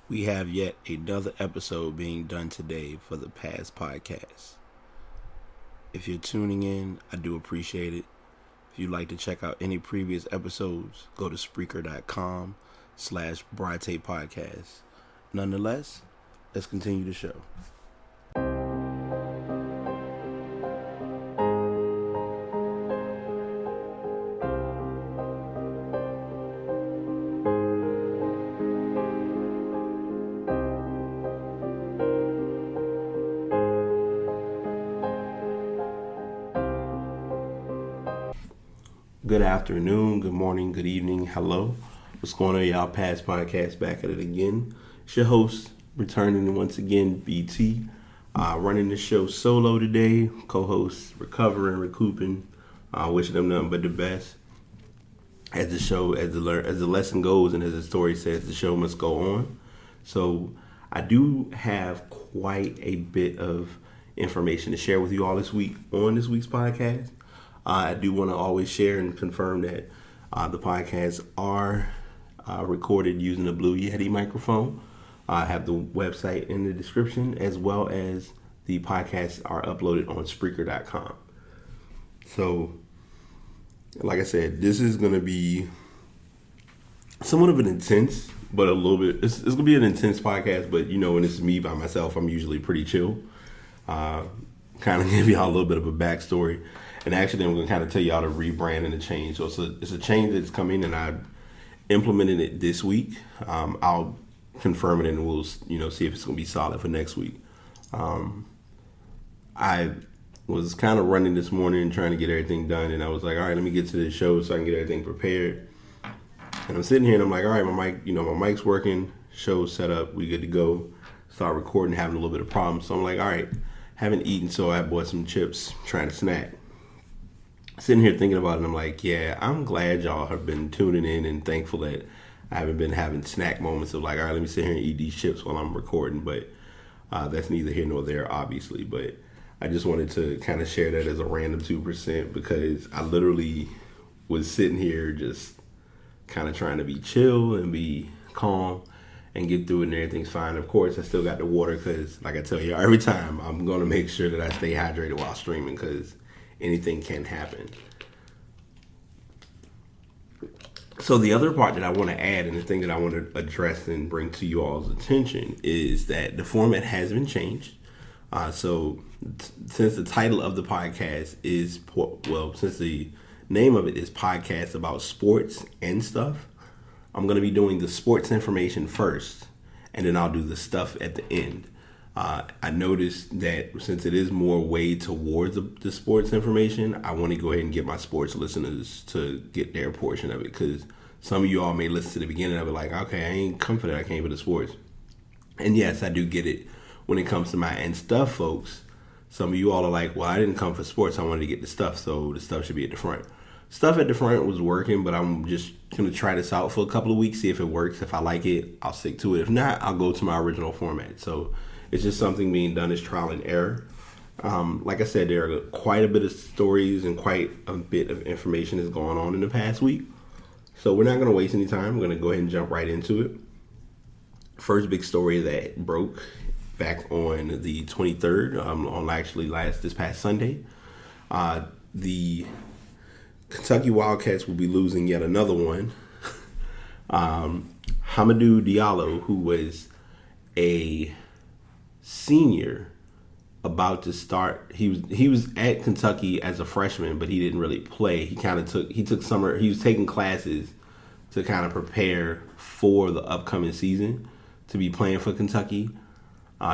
We have yet another episode being done today for the past podcast. If you're tuning in, I do appreciate it. If you'd like to check out any previous episodes, go to Spreaker.com/Brite Podcast. Nonetheless, let's continue the show. Good afternoon, good morning, good evening, hello. What's going on, y'all? Past podcast, back at it again. It's your host, returning once again, BT. Running the show solo today. Co-host, recovering, recouping. Wishing them nothing but the best. As the lesson goes and as the story says, the show must go on. So I do have quite a bit of information to share with you all this week on this week's podcast. I do want to always share and confirm that the podcasts are recorded using a Blue Yeti microphone. I have the website in the description, as well as the podcasts are uploaded on Spreaker.com. So, like I said, this is going to be somewhat of an intense, but a little bit, it's going to be an intense podcast, but when it's me by myself, I'm usually pretty chill. Kind of give y'all a little bit of a backstory. And actually, I'm going to kind of tell y'all to rebrand and the change. So it's a change that's coming, and I implemented it this week. I'll confirm it, and we'll see if it's going to be solid for next week. I was kind of running this morning and trying to get everything done, and I was like, all right, let me get to the show so I can get everything prepared. And I'm sitting here, and I'm like, all right, my mic's working, show's set up, we good to go. Start recording, having a little bit of problems. So I'm like, all right, haven't eaten, so I bought some chips, trying to snack. Sitting here thinking about it, and I'm like, yeah, I'm glad y'all have been tuning in and thankful that I haven't been having snack moments of like, all right, let me sit here and eat these chips while I'm recording. But that's neither here nor there, obviously. But I just wanted to kind of share that as a random 2% because I literally was sitting here just kind of trying to be chill and be calm and get through it, and everything's fine. Of course, I still got the water because, like I tell you, every time I'm going to make sure that I stay hydrated while streaming because anything can happen. So the other part that I want to add and the thing that I want to address and bring to you all's attention is that the format has been changed. Since the title of the podcast is, since the name of it is Podcast About Sports and Stuff, I'm going to be doing the sports information first, and then I'll do the stuff at the end. I noticed that since it is more weighed towards the sports information, I want to go ahead and get my sports listeners to get their portion of it, because some of you all may listen to the beginning of it like, okay, I ain't come for that, I came for the sports. And yes, I do get it when it comes to my and stuff, folks. Some of you all are like, well, I didn't come for sports, I wanted to get the stuff, so the stuff should be at the front. Stuff at the front was working, but I'm just going to try this out for a couple of weeks, see if it works. If I like it, I'll stick to it. If not, I'll go to my original format. So it's just something being done as trial and error. Like I said, there are quite a bit of stories and quite a bit of information that's going on in the past week. So we're not going to waste any time. We're going to go ahead and jump right into it. First big story that broke back on the 23rd, this past Sunday. The Kentucky Wildcats will be losing yet another one. Hamidou Diallo, who was a senior about to start, he was at Kentucky as a freshman, but he didn't really play. He was taking classes to kind of prepare for the upcoming season to be playing for Kentucky.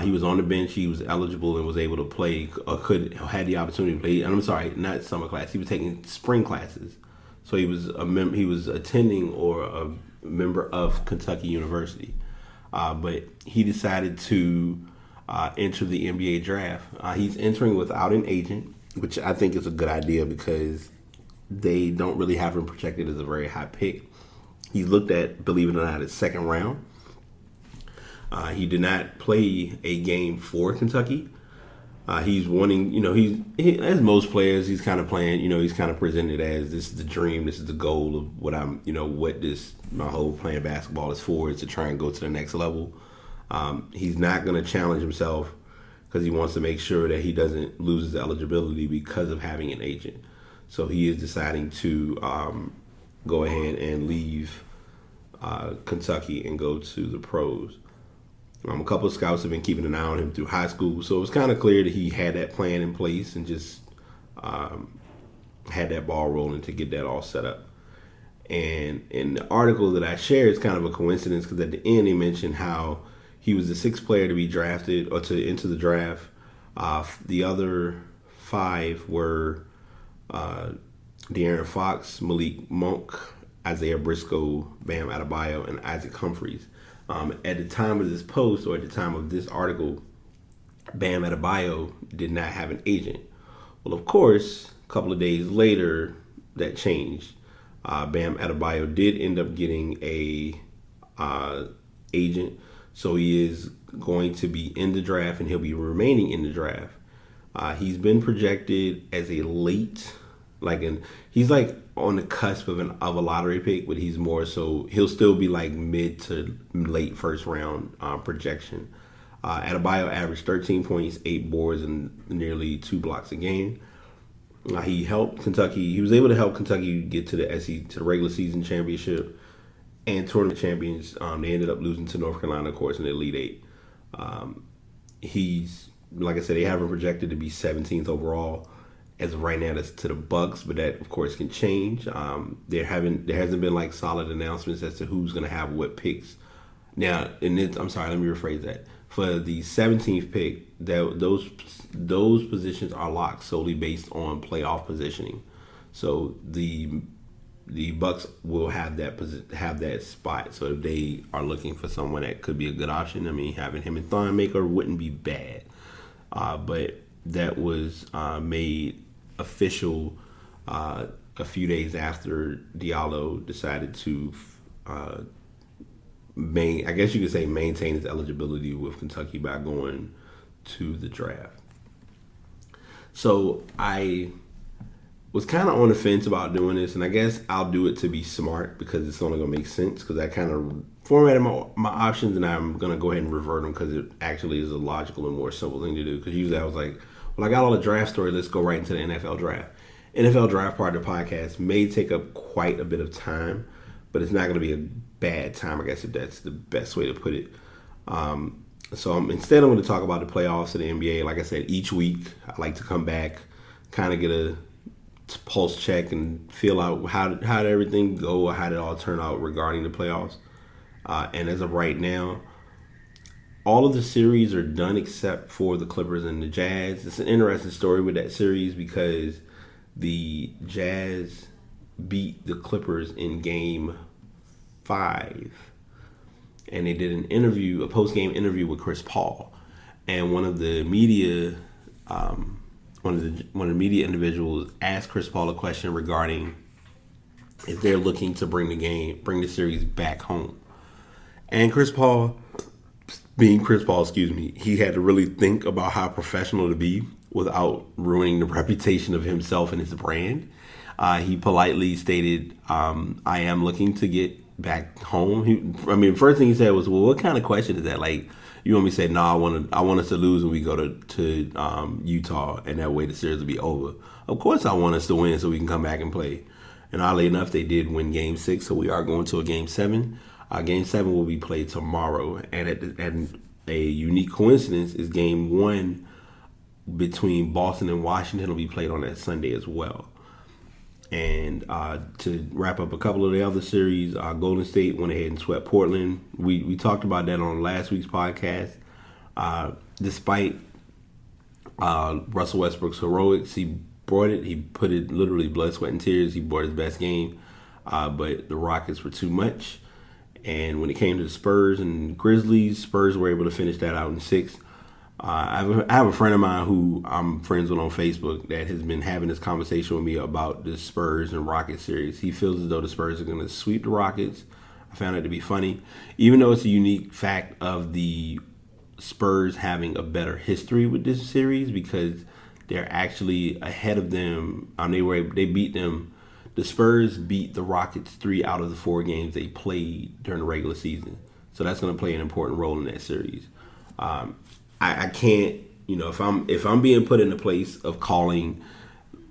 He was on the bench. He was eligible and was able to play, or had the opportunity to play. And I'm sorry, not summer class. He was taking spring classes. So he was attending or a member of Kentucky University. But he decided to enter the NBA draft. He's entering without an agent, which I think is a good idea because they don't really have him projected as a very high pick. He's looked at, believe it or not, as second round. He did not play a game for Kentucky. He's wanting, he as most players, he's kind of playing, he's kind of presented as this is the dream, this is the goal of what my whole playing basketball is for, is to try and go to the next level. He's not going to challenge himself because he wants to make sure that he doesn't lose his eligibility because of having an agent. So he is deciding to go ahead and leave Kentucky and go to the pros. A couple of scouts have been keeping an eye on him through high school, so it was kind of clear that he had that plan in place and just had that ball rolling to get that all set up. And in the article that I shared, it's kind of a coincidence because at the end they mentioned how he was the sixth player to be drafted or to enter the draft. The other five were De'Aaron Fox, Malik Monk, Isaiah Briscoe, Bam Adebayo, and Isaac Humphries. At the time of this post, or at the time of this article, Bam Adebayo did not have an agent. Well, of course, a couple of days later, that changed. Bam Adebayo did end up getting a agent, so he is going to be in the draft, and he'll be remaining in the draft. He's been projected as a late, he's like on the cusp of a lottery pick, but he's more so he'll still be like mid to late first round projection. Adebayo averaged 13 points, 8 boards, and nearly 2 blocks a game. He helped Kentucky. He was able to help Kentucky get to to the regular season championship and tournament champions. They ended up losing to North Carolina, of course, in the Elite Eight. He's, like I said, they have him projected to be 17th overall. As of right now, that's to the Bucks, but that of course can change. There hasn't been like solid announcements as to who's going to have what picks. Now, I'm sorry, let me rephrase that. For the 17th pick, those positions are locked solely based on playoff positioning. So the Bucks will have that spot. So if they are looking for someone that could be a good option, I mean, having him and Thon Maker wouldn't be bad. But that was made official a few days after Diallo decided to I guess you could say maintain his eligibility with Kentucky by going to the draft. So I was kind of on the fence about doing this, and I guess I'll do it to be smart because it's only going to make sense because I kind of formatted my options, and I'm going to go ahead and revert them because it actually is a logical and more simple thing to do. Because usually I was like, well, I got all the draft story, let's go right into the NFL draft. NFL draft part of the podcast may take up quite a bit of time, but it's not going to be a bad time, I guess, if that's the best way to put it. Instead, I'm going to talk about the playoffs of the NBA. Like I said, each week I like to come back, kind of get a pulse check and feel out how did everything go, or how did it all turn out regarding the playoffs. And as of right now, all of the series are done except for the Clippers and the Jazz. It's an interesting story with that series because the Jazz beat the Clippers in Game 5, and they did a post-game interview with Chris Paul, and one of the media individuals asked Chris Paul a question regarding if they're looking to bring the series back home. And Chris Paul, being Chris Paul, he had to really think about how professional to be without ruining the reputation of himself and his brand. He politely stated, I am looking to get back home. First thing he said was, well, what kind of question is that? Like, you want me to say, no, I want us to lose when we go to Utah, and that way the series will be over. Of course I want us to win so we can come back and play. And oddly enough, they did win Game 6, so we are going to a Game 7. Game 7 will be played tomorrow, and a unique coincidence is Game 1 between Boston and Washington will be played on that Sunday as well. And to wrap up a couple of the other series, Golden State went ahead and swept Portland. We talked about that on last week's podcast. Despite Russell Westbrook's heroics, he brought it. He put it literally blood, sweat, and tears. He brought his best game. But the Rockets were too much. And when it came to the Spurs and Grizzlies, Spurs were able to finish that out in 6. I have a friend of mine who I'm friends with on Facebook that has been having this conversation with me about the Spurs and Rockets series. He feels as though the Spurs are going to sweep the Rockets. I found it to be funny, even though it's a unique fact of the Spurs having a better history with this series because they're actually ahead of them. They beat them. The Spurs beat the Rockets 3 out of the 4 games they played during the regular season. So that's going to play an important role in that series. I can't, if I'm being put in the place of calling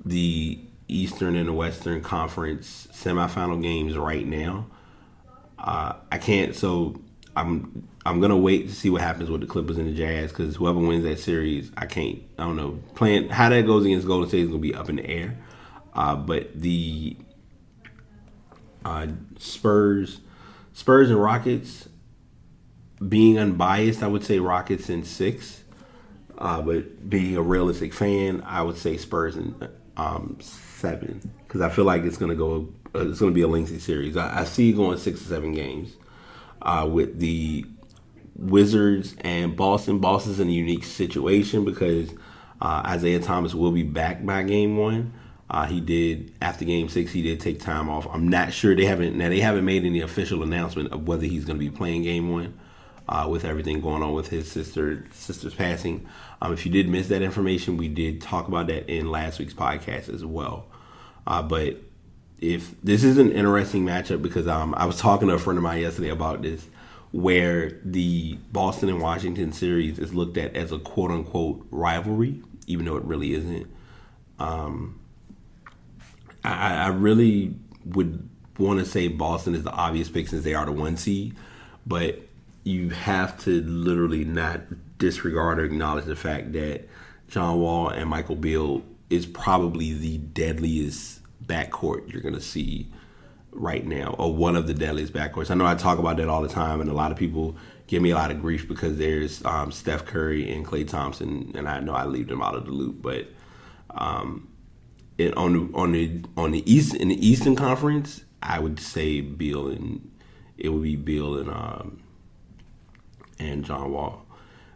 the Eastern and the Western Conference semifinal games right now, I can't. So I'm gonna wait to see what happens with the Clippers and the Jazz, because whoever wins that series, I don't know. Playing how that goes against Golden State is gonna be up in the air. But the Spurs and Rockets, being unbiased, I would say Rockets in 6. But being a realistic fan, I would say Spurs in 7, because I feel like it's gonna be a lengthy series. I see it going 6 or 7 games. With the Wizards and Boston. Boston's in a unique situation because Isaiah Thomas will be back by game 1. He did, after game 6, he did take time off. I'm not sure, they haven't made any official announcement of whether he's going to be playing game 1 with everything going on with his sister's passing. If you did miss that information, we did talk about that in last week's podcast as well. But if this is an interesting matchup, because I was talking to a friend of mine yesterday about this, where the Boston and Washington series is looked at as a quote-unquote rivalry, even though it really isn't. I really would want to say Boston is the obvious pick since they are the 1 seed, but you have to literally not disregard or acknowledge the fact that John Wall and Michael Beal is probably the deadliest backcourt you're going to see right now, or one of the deadliest backcourts. I know I talk about that all the time, and a lot of people give me a lot of grief because there's Steph Curry and Klay Thompson, and I know I leave them out of the loop. But on the East, in the Eastern Conference, I would say Beal and John Wall.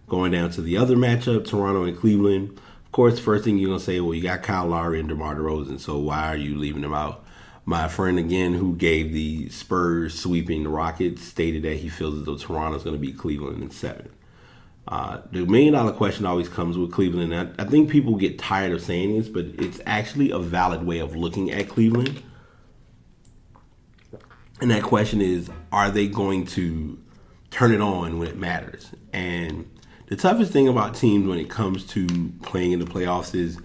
Going down to the other matchup, Toronto and Cleveland. Of course, first thing you're gonna say, well, you got Kyle Lowry and DeMar DeRozan, so why are you leaving them out? My friend, again, who gave the Spurs sweeping the Rockets, stated that he feels as though Toronto's going to beat Cleveland in 7. The $1,000,000 question always comes with Cleveland. I think people get tired of saying this, but it's actually a valid way of looking at Cleveland. And that question is, are they going to turn it on when it matters? And the toughest thing about teams when it comes to playing in the playoffs is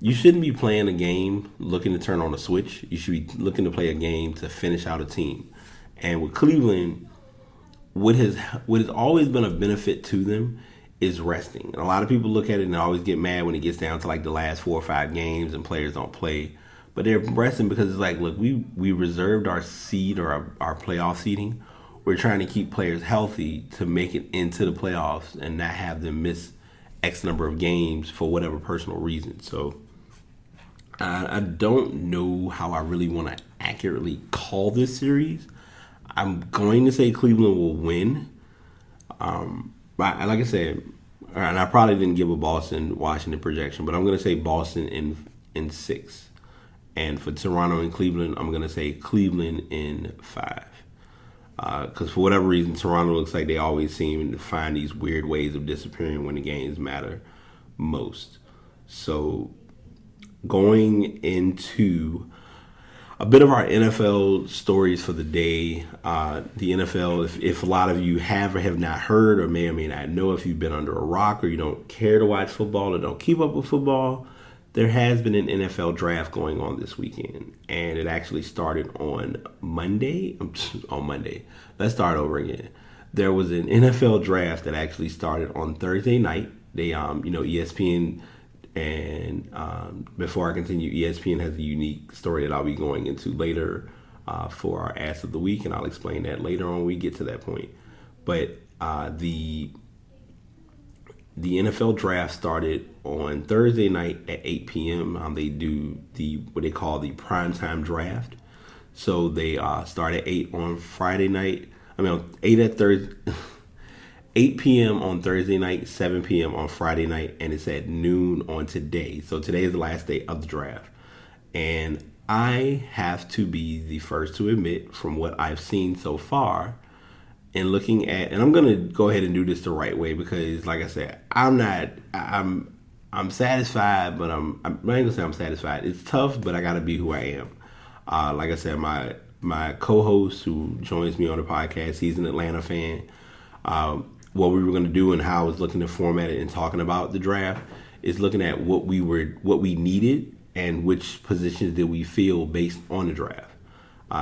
you shouldn't be playing a game looking to turn on a switch. You should be looking to play a game to finish out a team. And with Cleveland, what has always been a benefit to them is resting. And a lot of people look at it and always get mad when it gets down to like the last 4 or 5 games and players don't play. But they're resting because it's like, look, we reserved our seed or our playoff seeding. We're trying to keep players healthy to make it into the playoffs and not have them miss X number of games for whatever personal reason. So I don't know how I really want to accurately call this series. I'm going to say Cleveland will win. But like I said, and I probably didn't give a Boston-Washington projection, but I'm going to say Boston in 6. And for Toronto and Cleveland, I'm going to say Cleveland in 5. Because for whatever reason, Toronto looks like they always seem to find these weird ways of disappearing when the games matter most. So going into a bit of our NFL stories for the day. The NFL, if a lot of you have or have not heard or may not know, if you've been under a rock or you don't care to watch football or don't keep up with football, there has been an NFL draft going on this weekend. And it actually started on Monday. Let's start over again. There was an NFL draft that actually started on Thursday night. They, ESPN. And before I continue, ESPN has a unique story that I'll be going into later for our Ass of the Week, and I'll explain that later on when we get to that point. But the NFL draft started on Thursday night at 8 p.m. They do what they call the primetime draft. So they start at 8 on Friday night. 8 at Thursday. 8 p.m. on Thursday night, 7 p.m. on Friday night, and it's at noon on today. So today is the last day of the draft. And I have to be the first to admit, from what I've seen so far, and looking at, and I'm going to go ahead and do this the right way because, like I said, I'm satisfied, but I'm not going to say I'm satisfied. It's tough, but I got to be who I am. Like I said, my co-host who joins me on the podcast, he's an Atlanta fan. What we were going to do and how I was looking to format it and talking about the draft is looking at what we needed and which positions did we feel based on the draft.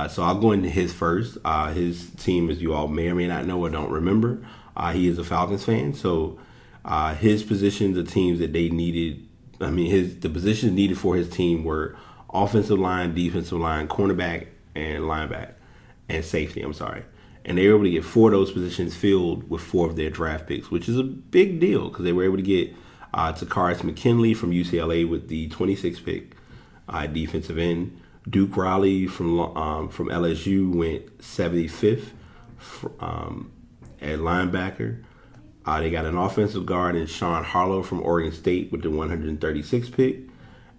So I'll go into his first. His team, as you all may or may not know or don't remember, he is a Falcons fan. So his positions, the teams that they needed, the positions needed for his team were offensive line, defensive line, cornerback, and linebacker, and safety. I'm sorry. And they were able to get 4 of those positions filled with 4 of their draft picks, which is a big deal because they were able to get Takarius McKinley from UCLA with the 26th pick, defensive end. Duke Riley from LSU went 75th at linebacker. They got an offensive guard in Sean Harlow from Oregon State with the 136th pick.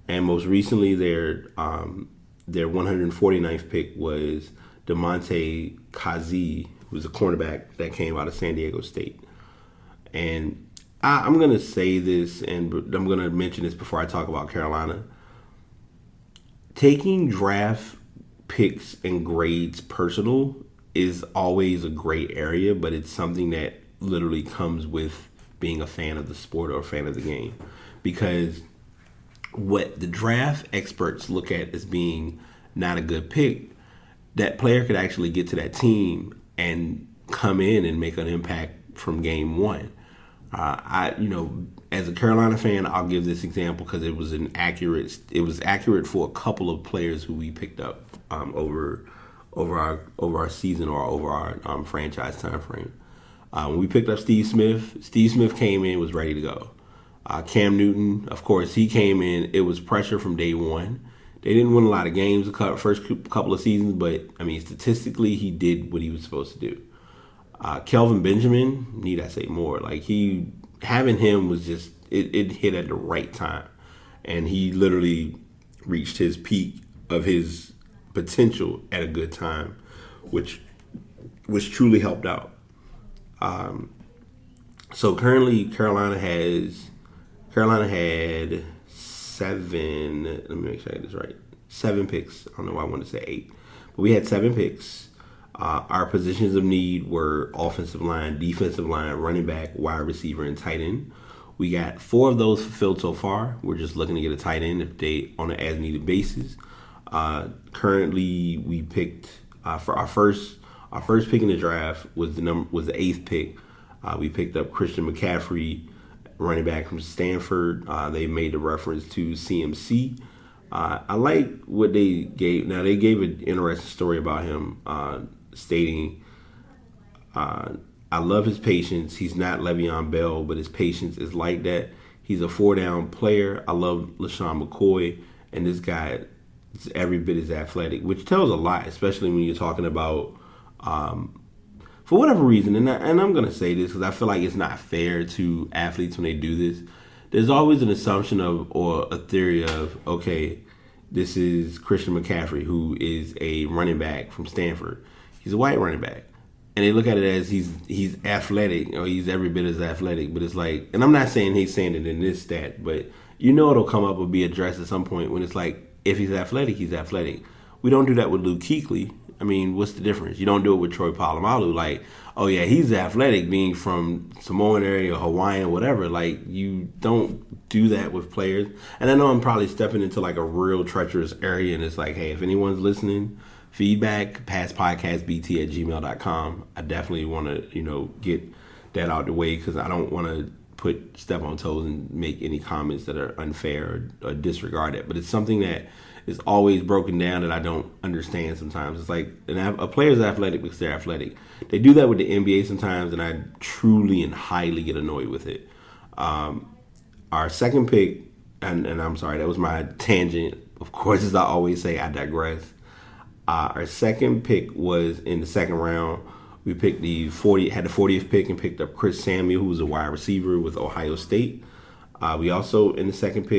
And most recently, their 149th pick was DeMonte Kazi, who was a cornerback that came out of San Diego State. And I'm going to say this, and I'm going to mention this before I talk about Carolina. Taking draft picks and grades personal is always a great area, but it's something that literally comes with being a fan of the sport or a fan of the game. Because what the draft experts look at as being not a good pick, that player could actually get to that team and come in and make an impact from game one. As a Carolina fan, I'll give this example because it was accurate for a couple of players who we picked up over our season or over our franchise time frame. When we picked up Steve Smith came in, was ready to go. Cam Newton, of course, he came in. It was pressure from day one. They didn't win a lot of games the first couple of seasons, but statistically, he did what he was supposed to do. Kelvin Benjamin, need I say more? Having him was just it hit at the right time, and he literally reached his peak of his potential at a good time, which truly helped out. So currently, Carolina had 7. Let me make sure I get this right. 7 picks. I don't know why I wanted to say 8, but we had 7 picks. Our positions of need were offensive line, defensive line, running back, wide receiver, and tight end. We got 4 of those fulfilled so far. We're just looking to get a tight end if they on an as-needed basis. Currently, we picked for our first pick in the draft was the 8th pick. We picked up Christian McCaffrey, running back from Stanford. They made the reference to CMC. I like what they gave. Now, they gave an interesting story about him, stating, I love his patience. He's not Le'Veon Bell, but his patience is like that. He's a 4-down player. I love LaShawn McCoy, and this guy is every bit as athletic, which tells a lot, especially when you're talking about, for whatever reason, and I'm going to say this because I feel like it's not fair to athletes when they do this. There's always an assumption of, or a theory of, okay, this is Christian McCaffrey, who is a running back from Stanford. He's a white running back. And they look at it as he's athletic, or he's every bit as athletic. But it's like, and I'm not saying he's saying it in this stat, but it'll come up or be addressed at some point when it's like, if he's athletic, he's athletic. We don't do that with Luke Kuechly. What's the difference? You don't do it with Troy Polamalu. Like, oh yeah, he's athletic, being from Samoan area or Hawaiian or whatever. Like, you don't do that with players. And I know I'm probably stepping into like a real treacherous area, and it's like, hey, if anyone's listening, feedback, passpodcastbt@gmail.com. I definitely want to, get that out the way because I don't want to step on toes and make any comments that are unfair or disregard it. But it's something that is always broken down that I don't understand sometimes. It's like a player's athletic because they're athletic. They do that with the NBA sometimes, and I truly and highly get annoyed with it. Our second pick, and I'm sorry, that was my tangent. Of course, as I always say, I digress. Our second pick was in the second round. We picked had the 40th pick and picked up Chris Samuel, who was a wide receiver with Ohio State. We also, in the second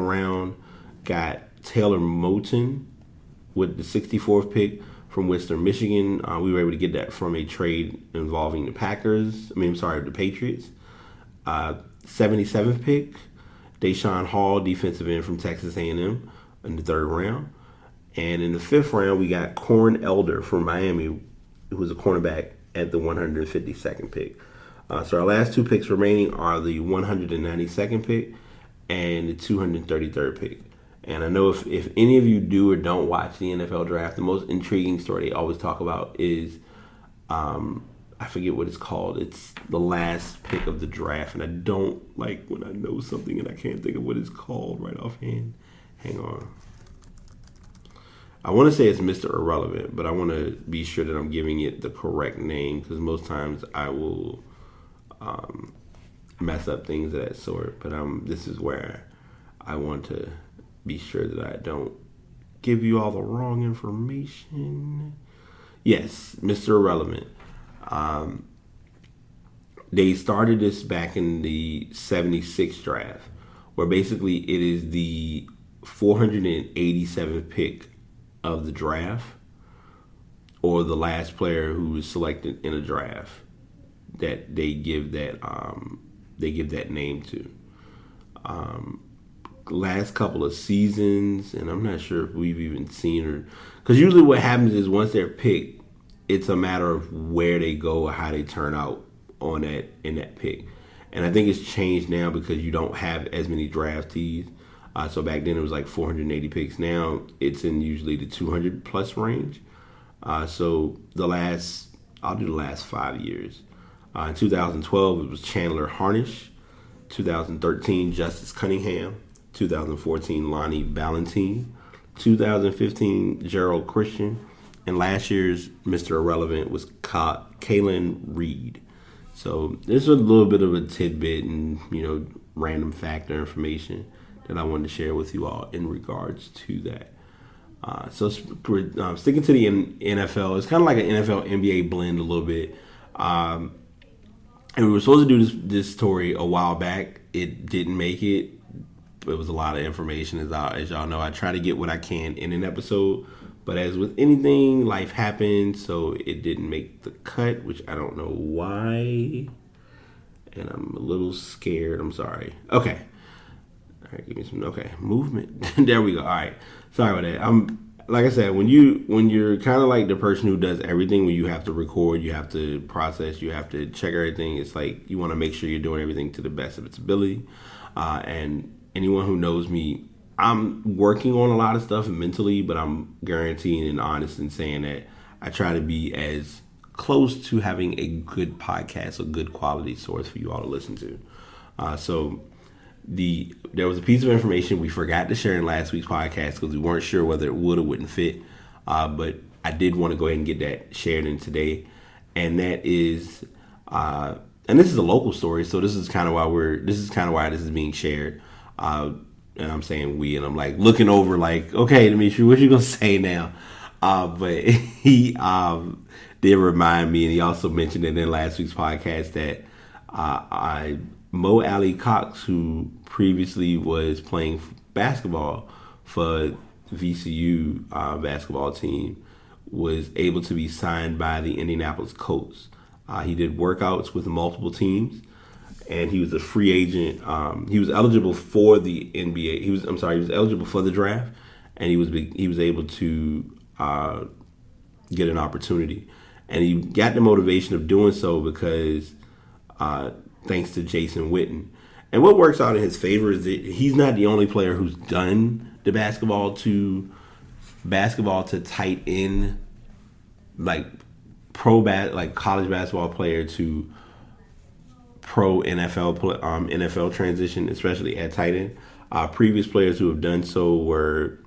round, got Taylor Moton with the 64th pick from Western Michigan. We were able to get that from a trade involving the the Patriots. 77th pick, Deshaun Hall, defensive end from Texas A&M in the third round. And in the fifth round, we got Corn Elder from Miami, who was a cornerback at the 152nd pick. So our last 2 picks remaining are the 192nd pick and the 233rd pick. And I know if any of you do or don't watch the NFL draft, the most intriguing story they always talk about is, I forget what it's called. It's the last pick of the draft. And I don't like when I know something and I can't think of what it's called right offhand. Hang on. I want to say it's Mr. Irrelevant, but I want to be sure that I'm giving it the correct name because most times I will mess up things of that sort. But this is where I want to be sure that I don't give you all the wrong information. Yes, Mr. Irrelevant. They started this back in the 76 draft, where basically it is the 487th pick of the draft, or the last player who is selected in a draft that they give that name to. Last couple of seasons, and I'm not sure if we've even seen her, because usually what happens is once they're picked, it's a matter of where they go or how they turn out in that pick. And I think it's changed now because you don't have as many draftees. So back then it was like 480 picks. Now it's in usually the 200 plus range. So I'll do the last 5 years. In 2012 it was Chandler Harnish. 2013 Justice Cunningham. 2014 Lonnie Valentine. 2015 Gerald Christian. And last year's Mr. Irrelevant was Kalen Reed. So there's a little bit of a tidbit and, random fact or information that I wanted to share with you all in regards to that. So sticking to the NFL, it's kind of like an NFL NBA blend a little bit. And we were supposed to do this story a while back. It didn't make it. It was a lot of information, as y'all know. I try to get what I can in an episode. But as with anything, life happens, so it didn't make the cut, which I don't know why. And I'm a little scared. I'm sorry. Okay. All right, give me some. Okay, movement. There we go. All right. Sorry about that. Like I said, when you're kind of like the person who does everything, when you have to record, you have to process, you have to check everything. It's like you want to make sure you're doing everything to the best of its ability. And anyone who knows me, I'm working on a lot of stuff mentally, but I'm guaranteeing and honest in saying that I try to be as close to having a good podcast, a good quality source for you all to listen to. So there was a piece of information we forgot to share in last week's podcast because we weren't sure whether it would or wouldn't fit. But I did want to go ahead and get that shared in today. And that is, and this is a local story, so this is kind of why this is being shared. And I'm saying we, and I'm like looking over like, okay, Demetri, what you gonna say now? But he did remind me, and he also mentioned it in last week's podcast that Mo Alley Cox, who previously was playing basketball for VCU basketball team, was able to be signed by the Indianapolis Colts. He did workouts with multiple teams. And he was a free agent. He was eligible for the NBA. He was eligible for the draft, and he was able to get an opportunity. And he got the motivation of doing so because thanks to Jason Witten. And what works out in his favor is that he's not the only player who's done the basketball to tight end, like like college basketball player to pro NFL transition, especially at tight end. Previous players who have done so were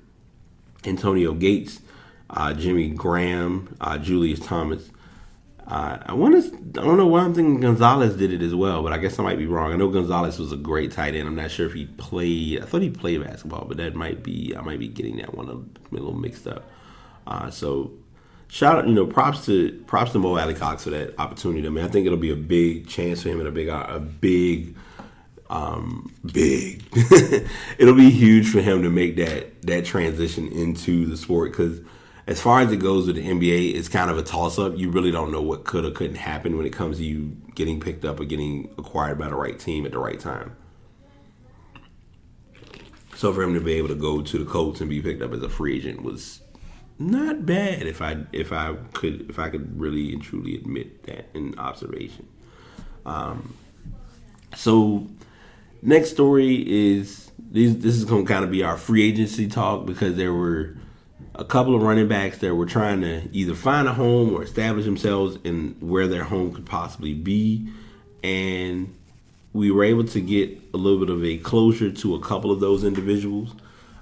Antonio Gates, Jimmy Graham, Julius Thomas. I don't know why I'm thinking Gonzalez did it as well, but I guess I might be wrong. I know Gonzalez was a great tight end. I'm not sure if he played. I thought he played basketball, but I might be getting that one a little mixed up. So shout out, props to Mo Alley Cox for that opportunity. I mean, I think it'll be a big chance for him and a big. It'll be huge for him to make that transition into the sport because as far as it goes with the NBA, it's kind of a toss-up. You really don't know what could or couldn't happen when it comes to you getting picked up or getting acquired by the right team at the right time. So for him to be able to go to the Colts and be picked up as a free agent was not bad if I could really and truly admit that in observation. So next story is this is going to kind of be our free agency talk, because there were a couple of running backs that were trying to either find a home or establish themselves in where their home could possibly be, and we were able to get a little bit of a closure to a couple of those individuals.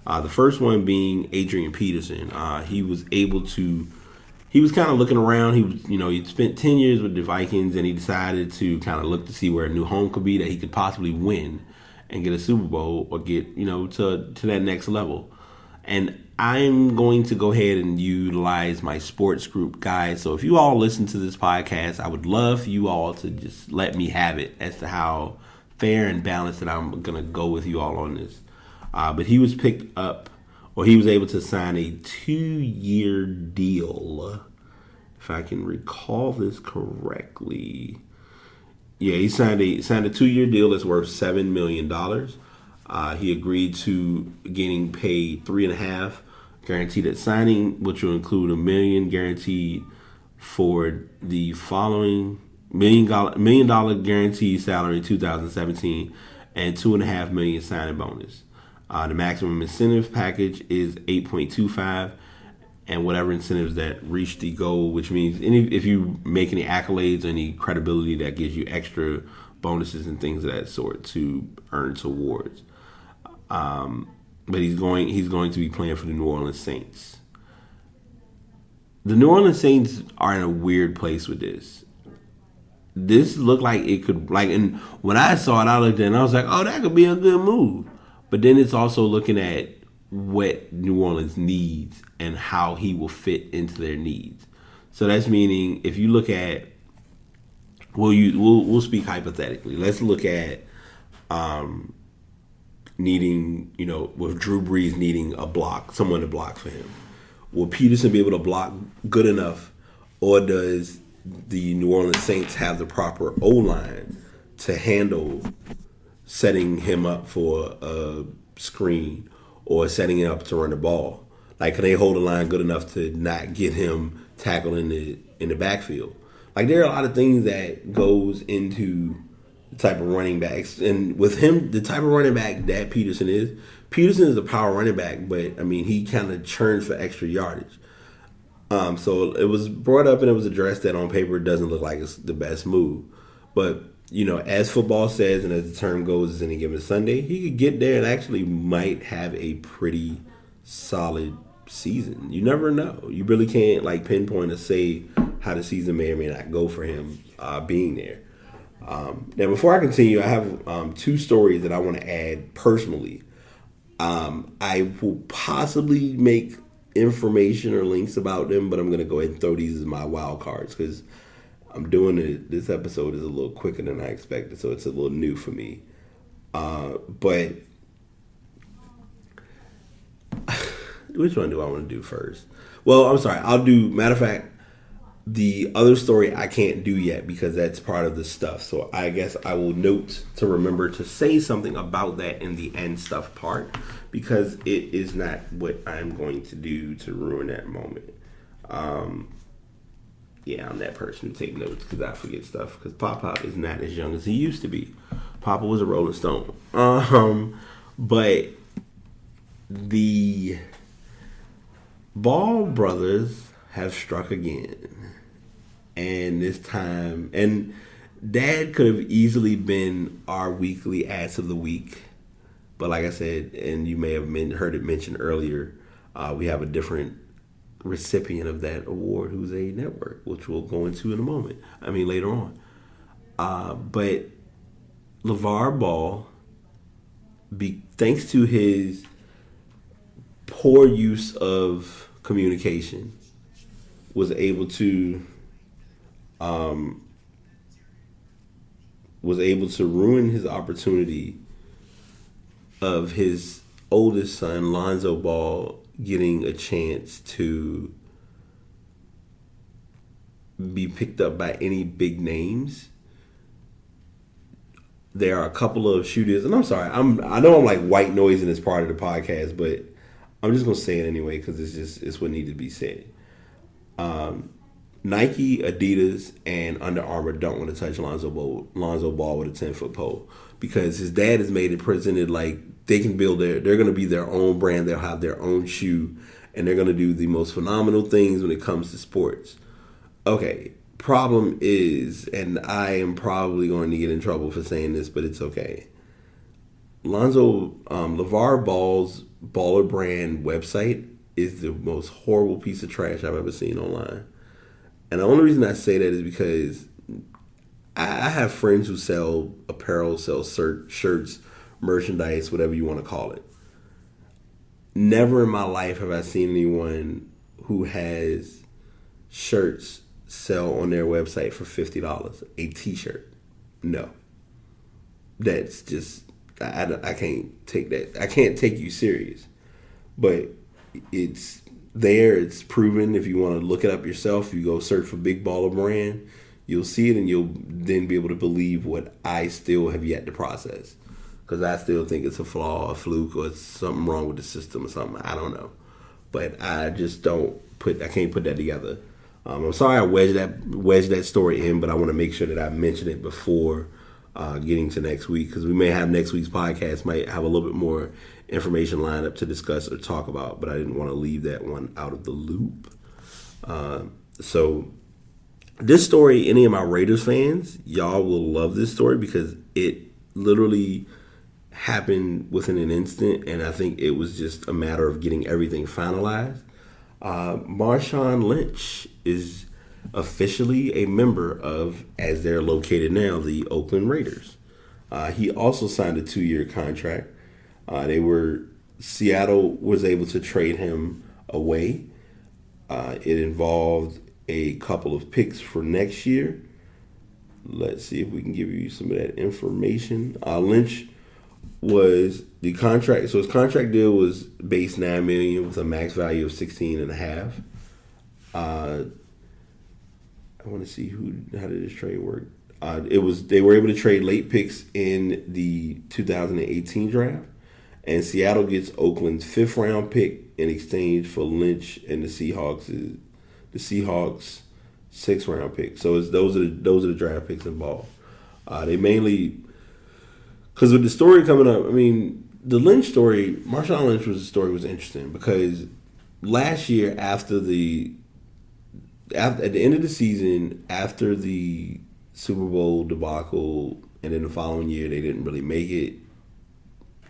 The first one being Adrian Peterson. He was kind of looking around. He'd spent 10 years with the Vikings, and he decided to kind of look to see where a new home could be that he could possibly win and get a Super Bowl or get, to that next level. And I'm going to go ahead and utilize my sports group guys. So if you all listen to this podcast, I would love for you all to just let me have it as to how fair and balanced that I'm going to go with you all on this. But he was picked up, or he was able to sign a 2-year deal, if I can recall this correctly. Yeah, he signed a 2-year deal that's worth $7 million. He agreed to getting paid $3.5 guaranteed at signing, which will include $1 million guaranteed for the following $1 million guaranteed salary in 2017, and $2.5 million signing bonus. The maximum incentive package is 8.25, and whatever incentives that reach the goal, which means if you make any accolades or any credibility, that gives you extra bonuses and things of that sort to earn towards. But he's going to be playing for the New Orleans Saints. The New Orleans Saints are in a weird place with this. This looked like it could, and when I saw it, I looked at it and I was like, oh, that could be a good move. But then it's also looking at what New Orleans needs and how he will fit into their needs. So that's meaning if you look at, we'll speak hypothetically. Let's look at needing, with Drew Brees needing someone to block for him. Will Peterson be able to block good enough, or does the New Orleans Saints have the proper O-line to handle setting him up for a screen or setting him up to run the ball? Like, can they hold the line good enough to not get him tackled in the backfield? Like, there are a lot of things that goes into the type of running backs. And with him, the type of running back that Peterson is a power running back, but, he kind of churns for extra yardage. So it was brought up and it was addressed that on paper it doesn't look like it's the best move. But, as football says and as the term goes, is any given Sunday, he could get there and actually might have a pretty solid season. You never know. You really can't pinpoint or say how the season may or may not go for him being there. Now, before I continue, I have 2 stories that I want to add personally. I will possibly make information or links about them, but I'm going to go ahead and throw these as my wild cards because I'm doing it. This episode is a little quicker than I expected, so it's a little new for me. But which one do I want to do first? Well, I'm sorry. Matter of fact, the other story I can't do yet because that's part of the stuff. So I guess I will note to remember to say something about that in the end stuff part because it is not what I'm going to do to ruin that moment. Yeah, I'm that person who take notes because I forget stuff because Pop is not as young as he used to be. Papa was a Rolling Stone. But the Ball brothers have struck again. And this time, and Dad could have easily been our weekly ass of the week. But like I said, and you may have heard it mentioned earlier, we have a different recipient of that award who's a network, which we'll go into in a moment. Later on. But LeVar Ball, thanks to his poor use of communication, was able to ruin his opportunity of his oldest son, Lonzo Ball, getting a chance to be picked up by any big names. There are a couple of shooters, and I'm sorry, I know I'm like white noise in this part of the podcast, but I'm just gonna say it anyway because it's what needed to be said. Nike, Adidas, and Under Armour don't want to touch Lonzo Ball with a 10-foot pole because his dad has made it presented like they can build they're going to be their own brand. They'll have their own shoe, and they're going to do the most phenomenal things when it comes to sports. Okay, problem is, and I am probably going to get in trouble for saying this, but it's okay. LeVar Ball's Baller Brand website is the most horrible piece of trash I've ever seen online. And the only reason I say that is because I have friends who sell apparel, sell shirts, merchandise, whatever you want to call it. Never in my life have I seen anyone who has shirts sell on their website for $50, a t-shirt. No. That's just, I can't take that. I can't take you serious. But it's there, it's proven. If you want to look it up yourself, you go search for Big Baller Brand, you'll see it, and you'll then be able to believe what I still have yet to process. Because I still think it's a flaw, a fluke, or it's something wrong with the system or something. I don't know. But I just I can't put that together. I'm sorry I wedged that story in, but I want to make sure that I mention it before getting to next week, because we may have next week's podcast might have a little bit more information lined up to discuss or talk about, but I didn't want to leave that one out of the loop. So this story, any of my Raiders fans, y'all will love this story because it literally happened within an instant, and I think it was just a matter of getting everything finalized. Marshawn Lynch is officially a member of, as they're located now, the Oakland Raiders. He also signed a 2-year contract. Seattle was able to trade him away. It involved a couple of picks for next year. Let's see if we can give you some of that information. Lynch was the contract. So his contract deal was base $9 million with a max value of $16.5. I want to see how did this trade work. They were able to trade late picks in the 2018 draft, and Seattle gets Oakland's 5th round pick in exchange for Lynch and the Seahawks 6th round pick. So those are the draft picks involved. They mainly, because with the story coming up, I mean, the Lynch story, Marshawn Lynch's story was interesting because last year at the end of the season, after the Super Bowl debacle, and then the following year they didn't really make it,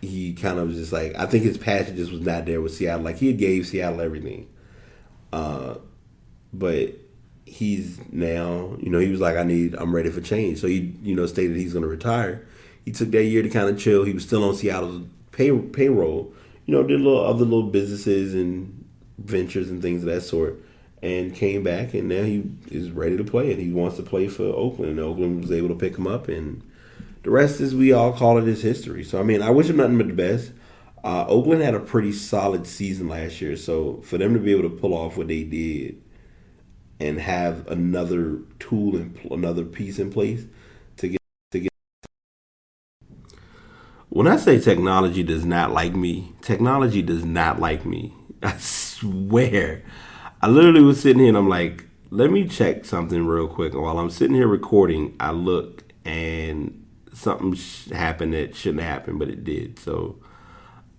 he kind of was just like, I think his passion just was not there with Seattle. Like, he had gave Seattle everything. But he's now, he was like, I'm ready for change. So he, stated he's going to retire. He took that year to kind of chill. He was still on Seattle's payroll. Did other little businesses and ventures and things of that sort. And came back, and now he is ready to play, and he wants to play for Oakland. And Oakland was able to pick him up, and the rest, as we all call it, is history. So, I mean, I wish him nothing but the best. Oakland had a pretty solid season last year, so for them to be able to pull off what they did and have another tool and another piece in place to get. When I say technology does not like me, technology does not like me. I swear. I literally was sitting here and I'm like, let me check something real quick. While I'm sitting here recording, I look and something happened that shouldn't happen, but it did. So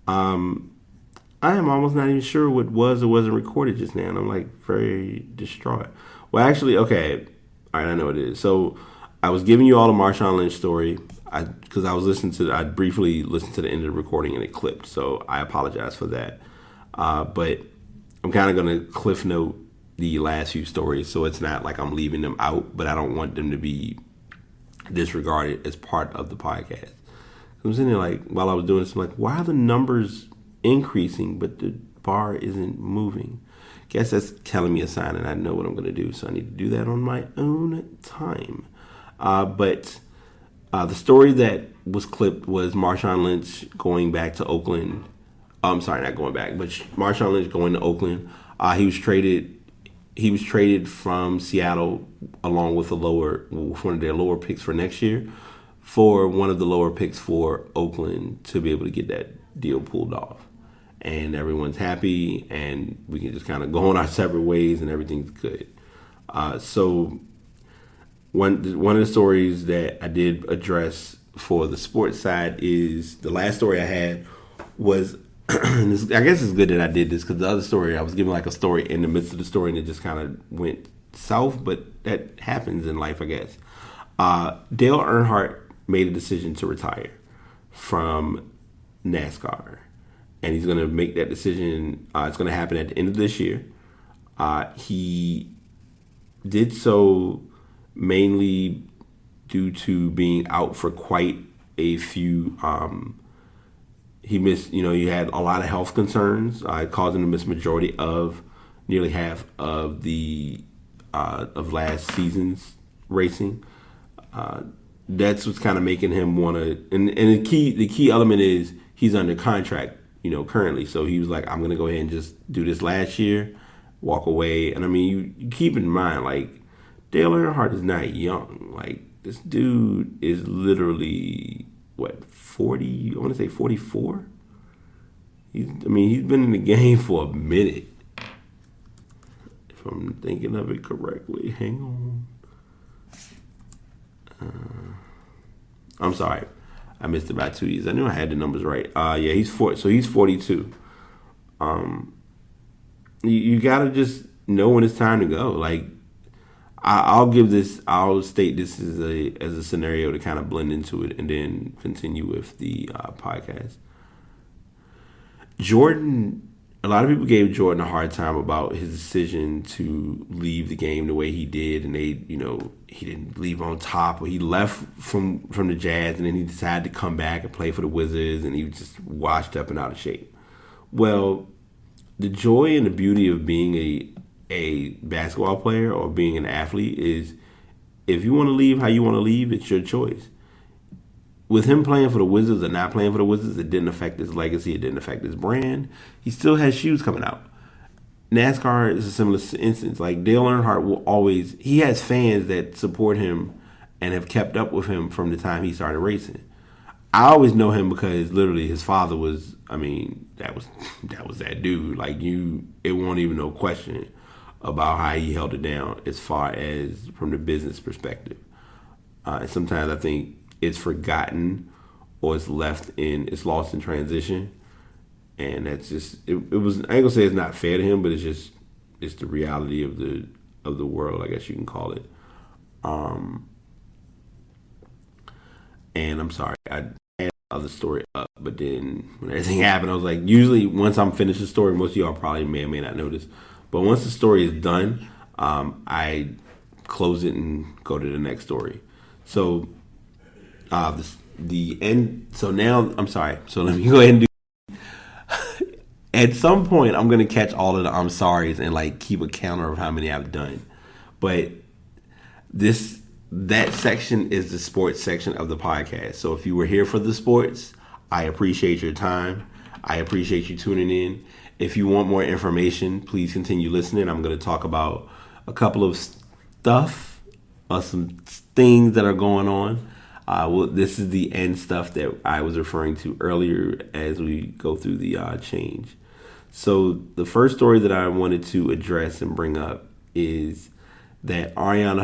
I am almost not even sure what was or wasn't recorded just now. And I'm like very distraught. Well, actually, okay. All right, I know what it is. So I was giving you all the Marshawn Lynch story because I briefly listened to the end of the recording and it clipped. So I apologize for that. But I'm kind of going to cliff note the last few stories, so it's not like I'm leaving them out, but I don't want them to be disregarded as part of the podcast. I'm sitting there like, while I was doing this, I'm like, why are the numbers increasing, but the bar isn't moving? Guess that's telling me a sign, and I know what I'm going to do, so I need to do that on my own time. But the story that was clipped was Marshawn Lynch going back to Oakland. I'm sorry, not going back, but Marshawn Lynch going to Oakland. He was traded from Seattle along with one of their lower picks for next year for one of the lower picks for Oakland to be able to get that deal pulled off. and everyone's happy, and we can just kind of go on our separate ways, and everything's good. So one of the stories that I did address for the sports side is the last story I had was. I guess it's good that I did this because the other story I was giving like a story in the midst of the story and it just kind of went south, but that happens in life, I guess. Dale Earnhardt made a decision to retire from NASCAR, and he's going to make that decision. It's going to happen at the end of this year. He did so mainly due to being out for quite a few. He missed, he had a lot of health concerns, causing him to miss majority of nearly half of the of last season's racing. That's what's kind of making him want to. And the key element is he's under contract, currently. So he was like, I'm gonna go ahead and just do this last year, walk away. And I mean, you keep in mind, like, Dale Earnhardt is not young. Like, this dude is literally 40? I want to say 44. He's been in the game for a minute. If I'm thinking of it correctly, hang on. I'm sorry, I missed about 2 years. I knew I had the numbers right. Yeah, he's 40. So he's 42. You gotta just know when it's time to go. Like, I'll state this as a scenario to kind of blend into it and then continue with the podcast. Jordan, a lot of people gave Jordan a hard time about his decision to leave the game the way he did, and he didn't leave on top, or he left from the Jazz and then he decided to come back and play for the Wizards, and he was just washed up and out of shape. Well, the joy and the beauty of being a basketball player or being an athlete is, if you want to leave how you want to leave, it's your choice. With him playing for the Wizards or not playing for the Wizards, it didn't affect his legacy. It didn't affect his brand. He still has shoes coming out. NASCAR is a similar instance. Like, Dale Earnhardt will always, he has fans that support him and have kept up with him from the time he started racing. I always know him because literally his father was, that was that dude. Like, it won't even no question about how he held it down as far as from the business perspective. Sometimes I think it's forgotten or it's lost in transition, and that's just it was. I ain't gonna say it's not fair to him, but it's the reality of the world, I guess you can call it. And I'm sorry, I had another story up, but then when everything happened, I was like, usually once I'm finished the story, most of y'all probably may or may not notice. But once the story is done, I close it and go to the next story. So the end. So now, I'm sorry. So let me go ahead and do. At some point, I'm gonna catch all of the I'm sorries and like keep a counter of how many I've done. But that section is the sports section of the podcast. So if you were here for the sports, I appreciate your time. I appreciate you tuning in. If you want more information, please continue listening. I'm going to talk about a couple of stuff, some things that are going on. This is the end stuff that I was referring to earlier as we go through the change. So the first story that I wanted to address and bring up is that Arianna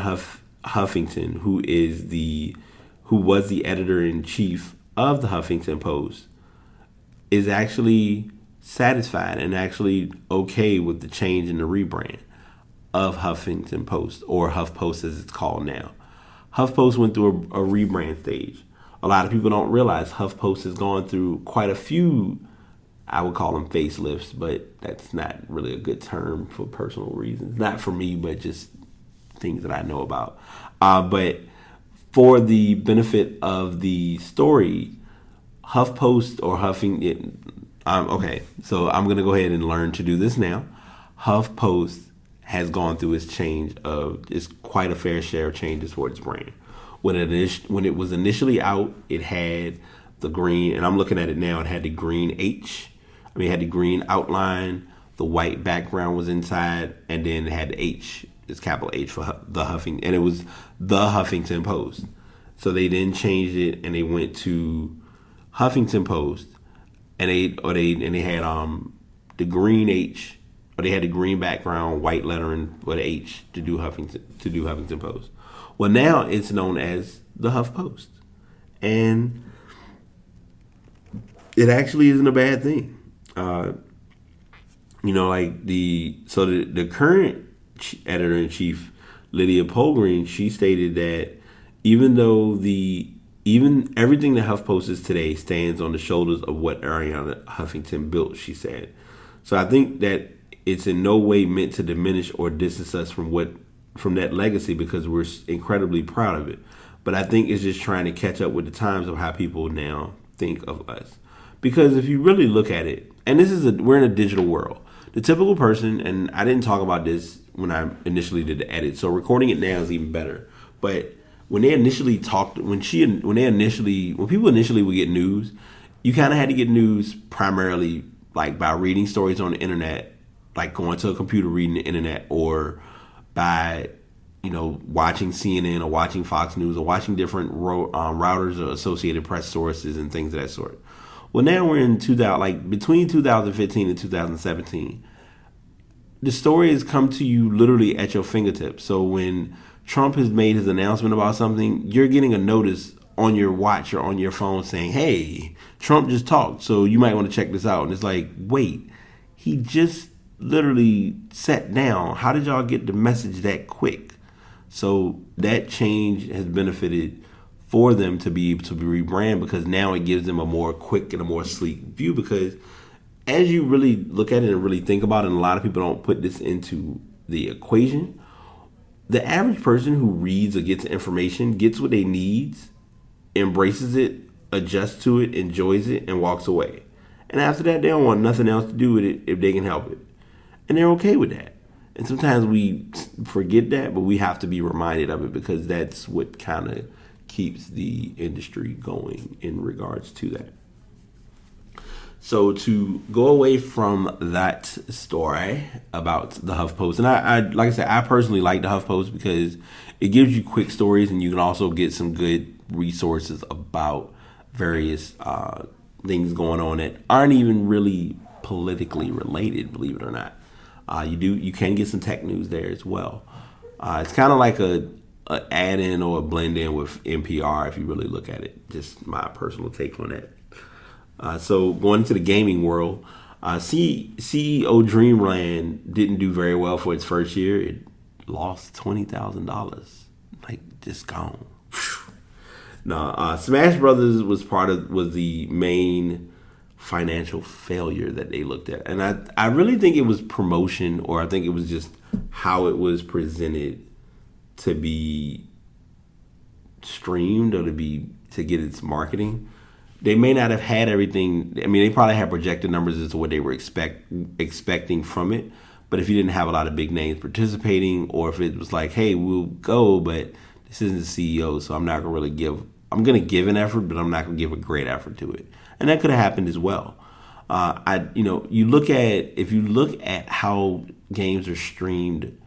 Huffington, who was the editor-in-chief of the Huffington Post, is actually satisfied and actually okay with the change in the rebrand of Huffington Post, or HuffPost as it's called now. HuffPost went through a rebrand stage. A lot of people don't realize HuffPost has gone through quite a few, I would call them facelifts, but that's not really a good term for personal reasons. Not for me, but just things that I know about. But for the benefit of the story, HuffPost or Huffington, okay, so I'm going to go ahead and learn to do this now. HuffPost has gone through it's quite a fair share of changes for its brand. When it was initially out, it had the green, and I'm looking at it now, it had the green H. It had the green outline, the white background was inside, and then it had the H. It's capital H for the Huffington, and it was the Huffington Post. So they then changed it, and they went to Huffington Post. and they had the green H, or they had the green background, white lettering with H to do Huffington Post. Well, now it's known as the Huff Post, and it actually isn't a bad thing. Like the current editor in chief, Lydia Polgreen, she stated that even though everything the HuffPost is today stands on the shoulders of what Arianna Huffington built, she said. So I think that it's in no way meant to diminish or distance us from that legacy, because we're incredibly proud of it. But I think it's just trying to catch up with the times of how people now think of us. Because if you really look at it, and we're in a digital world. The typical person, and I didn't talk about this when I initially did the edit, so recording it now is even better. But when they initially talked, when people initially would get news, you kind of had to get news primarily like by reading stories on the internet, like going to a computer reading the internet, or by watching CNN or watching Fox News or watching different routers or Associated Press sources and things of that sort. Well, now we're in between 2015 and 2017. The story has come to you literally at your fingertips. So when Trump has made his announcement about something, you're getting a notice on your watch or on your phone saying, hey, Trump just talked, so you might want to check this out. And it's like, wait, he just literally sat down. How did y'all get the message that quick? So that change has benefited for them to be able to rebrand, because now it gives them a more quick and a more sleek view. Because as you really look at it and really think about it, and a lot of people don't put this into the equation, the average person who reads or gets information gets what they need, embraces it, adjusts to it, enjoys it, and walks away. And after that, they don't want nothing else to do with it if they can help it. And they're okay with that. And sometimes we forget that, but we have to be reminded of it, because that's what kind of keeps the industry going in regards to that. So to go away from that story about the HuffPost, and I like I said, I personally like the HuffPost because it gives you quick stories, and you can also get some good resources about various things going on that aren't even really politically related, believe it or not. You can get some tech news there as well. It's kind of like a add-in or a blend-in with NPR if you really look at it. Just my personal take on that. So going into the gaming world, CEO Dreamland didn't do very well for its first year. It lost $20,000, like just gone. No, Smash Brothers was the main financial failure that they looked at, and I really think it was promotion, or I think it was just how it was presented to be streamed or to get its marketing. They may not have had everything. I mean, they probably had projected numbers as to what they were expecting from it. But if you didn't have a lot of big names participating, or if it was like, hey, we'll go, but this isn't the CEO, so I'm not gonna really give. I'm gonna give an effort, but I'm not gonna give a great effort to it. And that could have happened as well. You look at how games are streamed,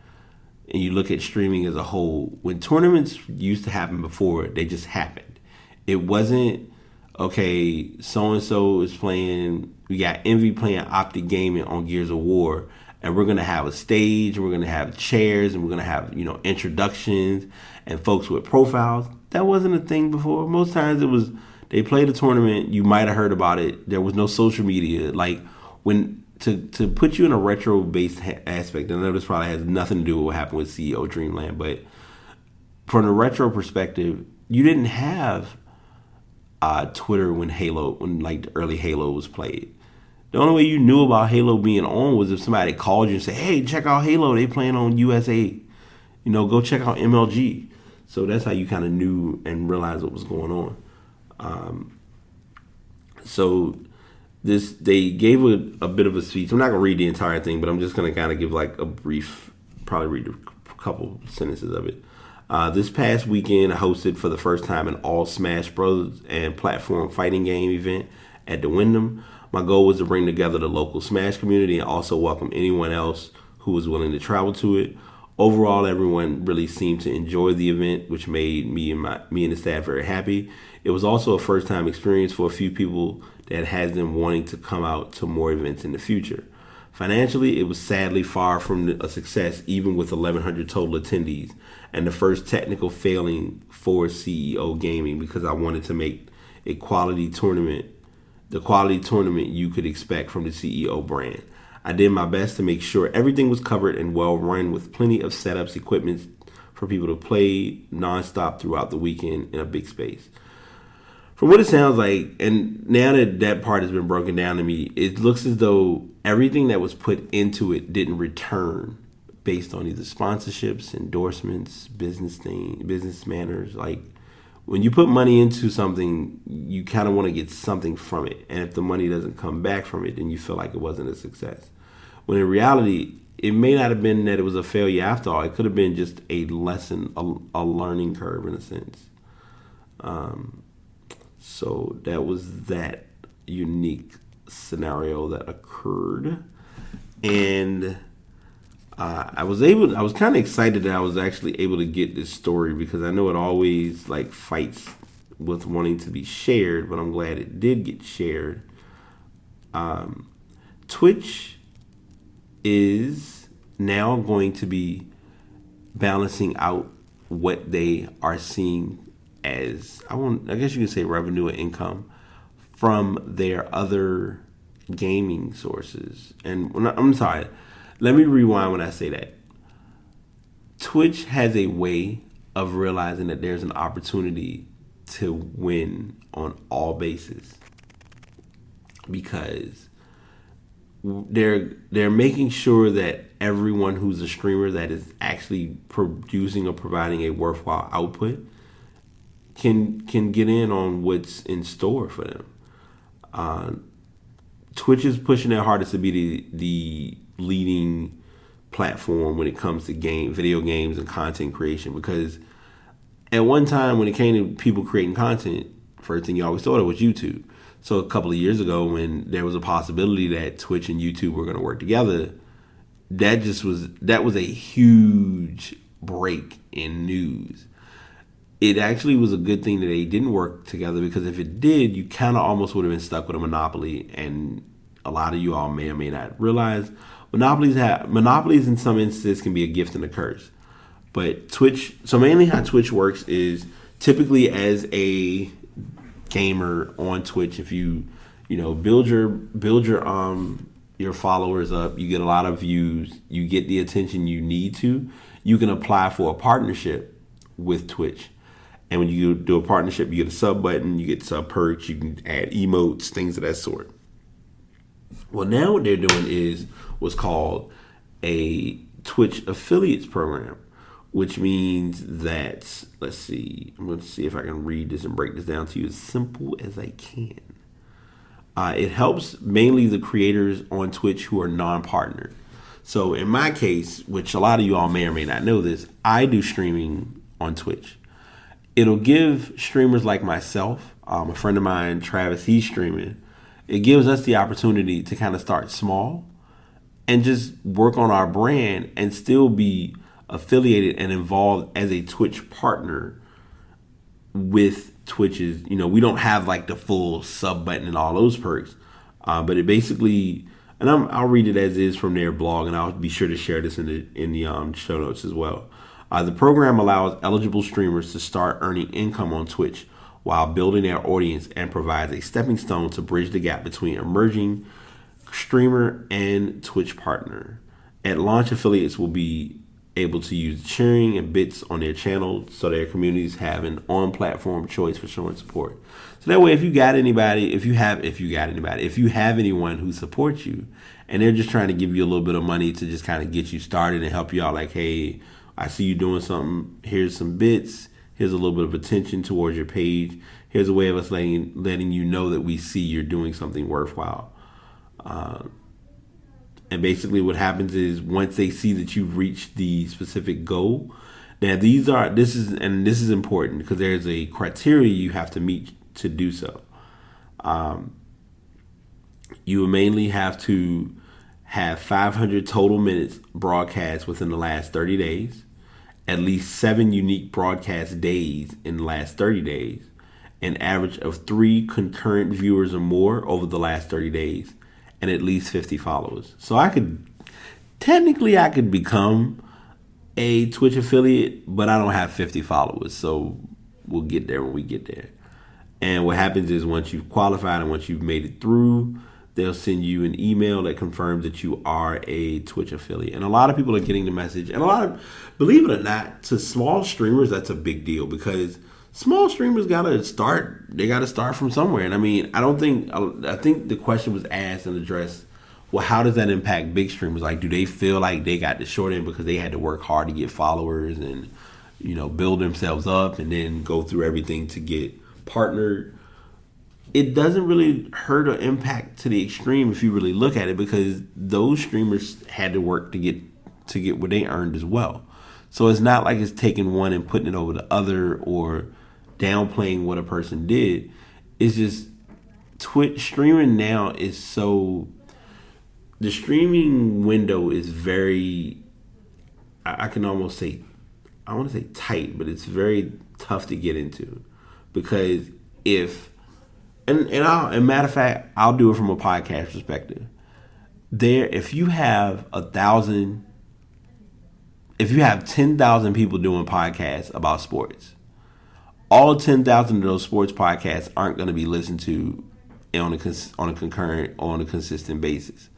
and you look at streaming as a whole, when tournaments used to happen before, they just happened. It wasn't, okay, so-and-so is playing, we got Envy playing Optic Gaming on Gears of War, and we're going to have a stage, and we're going to have chairs, and we're going to have, introductions, and folks with profiles. That wasn't a thing before. Most times it was, they played a tournament, you might have heard about it, there was no social media. Like, to put you in a retro-based aspect, and I know this probably has nothing to do with what happened with CEO Dreamland, but from the retro perspective, you didn't have Twitter when the early Halo was played. The only way you knew about Halo being on was if somebody called you and said, hey, check out Halo, they playing on USA. Go check out MLG. So that's how you kind of knew and realized what was going on. They gave a bit of a speech. I'm not going to read the entire thing, but I'm just going to kind of give like a brief, probably read a couple sentences of it. This past weekend, I hosted for the first time an all Smash Bros. And platform fighting game event at the Wyndham. My goal was to bring together the local Smash community and also welcome anyone else who was willing to travel to it. Overall, everyone really seemed to enjoy the event, which made me and the staff very happy. It was also a first time experience for a few people that has them wanting to come out to more events in the future. Financially, it was sadly far from a success, even with 1,100 total attendees, and the first technical failing for CEO Gaming, because I wanted to make a quality tournament, the quality tournament you could expect from the CEO brand. I did my best to make sure everything was covered and well run, with plenty of setups, equipment for people to play nonstop throughout the weekend in a big space. From what it sounds like, and now that that part has been broken down to me, it looks as though everything that was put into it didn't return based on either sponsorships, endorsements, business manners. Like, when you put money into something, you kind of want to get something from it. And if the money doesn't come back from it, then you feel like it wasn't a success. When in reality, it may not have been that it was a failure after all. It could have been just a lesson, a learning curve in a sense. So that was that unique scenario that occurred. And I was kind of excited that I was actually able to get this story, because I know it always like fights with wanting to be shared, but I'm glad it did get shared. Twitch is now going to be balancing out what they are seeing as, I guess you could say, revenue and income from their other gaming sources. And I'm sorry, let me rewind when I say that. Twitch has a way of realizing that there's an opportunity to win on all bases, because they're making sure that everyone who's a streamer that is actually producing or providing a worthwhile output can get in on what's in store for them. Twitch is pushing their hardest to be the leading platform when it comes to video games and content creation, because at one time when it came to people creating content, first thing you always thought of was YouTube. So a couple of years ago, when there was a possibility that Twitch and YouTube were going to work together, that was a huge break in news. It actually was a good thing that they didn't work together, because if it did, you kind of almost would have been stuck with a monopoly. And a lot of you all may or may not realize monopolies in some instances can be a gift and a curse. But Twitch, so mainly how Twitch works is, typically as a gamer on Twitch, if you build your followers up, you get a lot of views, you get the attention you need to, you can apply for a partnership with Twitch. And when you do a partnership, you get a sub button, you get sub perks, you can add emotes, things of that sort. Well, now what they're doing is what's called a Twitch affiliates program, which means that, let's see, I'm going to see if I can read this and break this down to you as simple as I can. It helps mainly the creators on Twitch who are non-partnered. So in my case, which a lot of you all may or may not know this, I do streaming on Twitch. It'll give streamers like myself, a friend of mine, Travis, he's streaming. It gives us the opportunity to kind of start small and just work on our brand and still be affiliated and involved as a Twitch partner with Twitch's. We don't have like the full sub button and all those perks, but it basically, and I'll read it as is from their blog, and I'll be sure to share this in the show notes as well. The program allows eligible streamers to start earning income on Twitch while building their audience, and provides a stepping stone to bridge the gap between emerging streamer and Twitch partner. At launch, affiliates will be able to use cheering and bits on their channel, so their communities have an on-platform choice for showing support. So that way, if you have anyone who supports you, and they're just trying to give you a little bit of money to just kind of get you started and help you out, like, hey, I see you doing something, here's some bits, here's a little bit of attention towards your page, here's a way of us letting you know that we see you're doing something worthwhile. And basically what happens is, once they see that you've reached the specific goal, now this is important, because there's a criteria you have to meet to do so. You mainly have to have 500 total minutes broadcast within the last 30 days, at least 7 unique broadcast days in the last 30 days, an average of 3 concurrent viewers or more over the last 30 days, and at least 50 followers. So I could become a Twitch affiliate, but I don't have 50 followers. So we'll get there when we get there. And what happens is once you've qualified and once you've made it through, they'll send you an email that confirms that you are a Twitch affiliate. And a lot of people are getting the message. And believe it or not, to small streamers, that's a big deal because small streamers gotta start from somewhere. And I mean, I think the question was asked and addressed, well, how does that impact big streamers? Like, do they feel like they got the short end because they had to work hard to get followers and, build themselves up and then go through everything to get partnered? It doesn't really hurt or impact to the extreme if you really look at it, because those streamers had to work to get what they earned as well. So it's not like it's taking one and putting it over the other or downplaying what a person did. It's just Twitch streaming now is the streaming window is very, I can almost say, I want to say tight, but it's very tough to get into, because and matter of fact, I'll do it from a podcast perspective. If you have 10,000 people doing podcasts about sports, all 10,000 of those sports podcasts aren't going to be listened to on a consistent basis.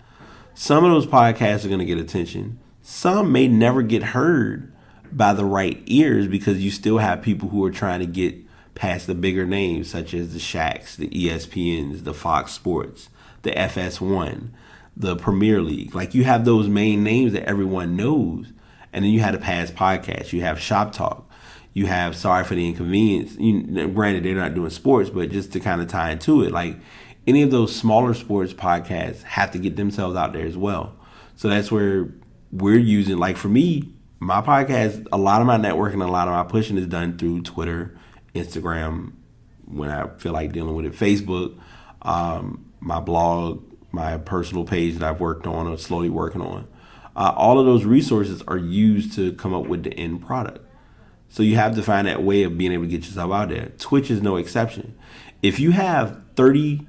Some of those podcasts are going to get attention. Some may never get heard by the right ears, because you still have people who are trying to get past the bigger names such as the Shaqs, the ESPNs, the Fox Sports, the FS1, the Premier League. Like, you have those main names that everyone knows. And then you have the past podcasts. You have Shop Talk. You have Sorry for the Inconvenience. Granted, they're not doing sports, but just to kind of tie into it, like, any of those smaller sports podcasts have to get themselves out there as well. So that's where we're using, like, for me, my podcast, a lot of my networking, a lot of my pushing is done through Twitter, Instagram, when I feel like dealing with it, Facebook, my blog, my personal page that I've worked on or slowly working on. All of those resources are used to come up with the end product. So you have to find that way of being able to get yourself out there. Twitch is no exception. If you have 30,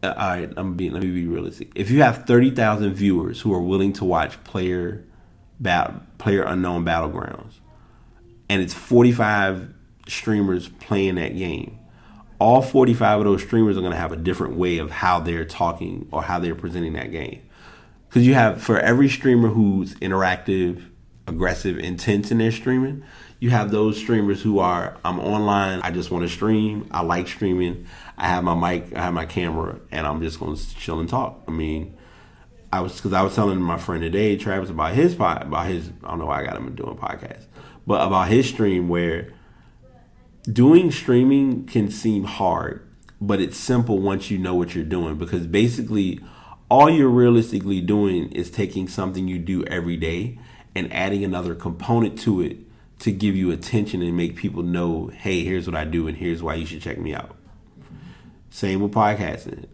all right, let me be realistic. If you have 30,000 viewers who are willing to watch Player Unknown Battlegrounds, and it's 45 streamers playing that game, all 45 of those streamers are going to have a different way of how they're talking or how they're presenting that game. Because you have, for every streamer who's interactive, aggressive, intense in their streaming, you have those streamers who are, I'm online, I just want to stream, I like streaming, I have my mic, I have my camera, and I'm just going to chill and talk. I mean, I was telling my friend today, Travis, about his, I don't know why I got him doing podcasts, but about his stream, where doing streaming can seem hard, but it's simple once you know what you're doing, because basically all you're realistically doing is taking something you do every day and adding another component to it to give you attention and make people know, hey, here's what I do and here's why you should check me out. Same with podcasting.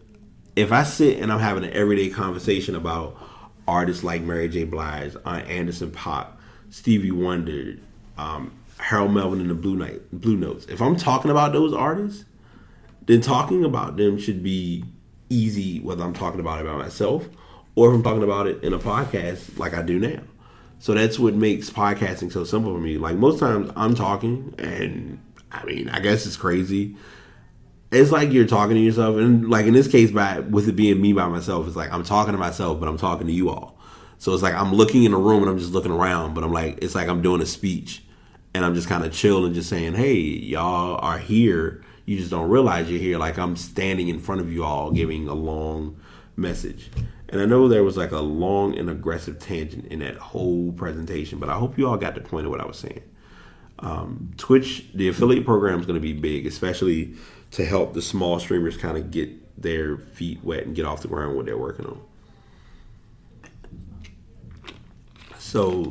If I sit and I'm having an everyday conversation about artists like Mary J. Blige, Anderson .Paak, Stevie Wonder, Harold Melvin and the Blue Notes, if I'm talking about those artists, then talking about them should be easy, whether I'm talking about it by myself or if I'm talking about it in a podcast like I do now. So that's what makes podcasting so simple for me. Like, most times I'm talking, and I mean, I guess it's crazy. It's like you're talking to yourself, and like in this case, with it being me by myself, it's like I'm talking to myself, but I'm talking to you all. So it's like I'm looking in a room and I'm just looking around, but it's like I'm doing a speech, and I'm just kind of chill and just saying, hey, y'all are here. You just don't realize you're here. Like, I'm standing in front of you all giving a long message. And I know there was like a long and aggressive tangent in that whole presentation, but I hope you all got the point of what I was saying. Twitch, the affiliate program is going to be big, especially to help the small streamers kind of get their feet wet and get off the ground what they're working on. So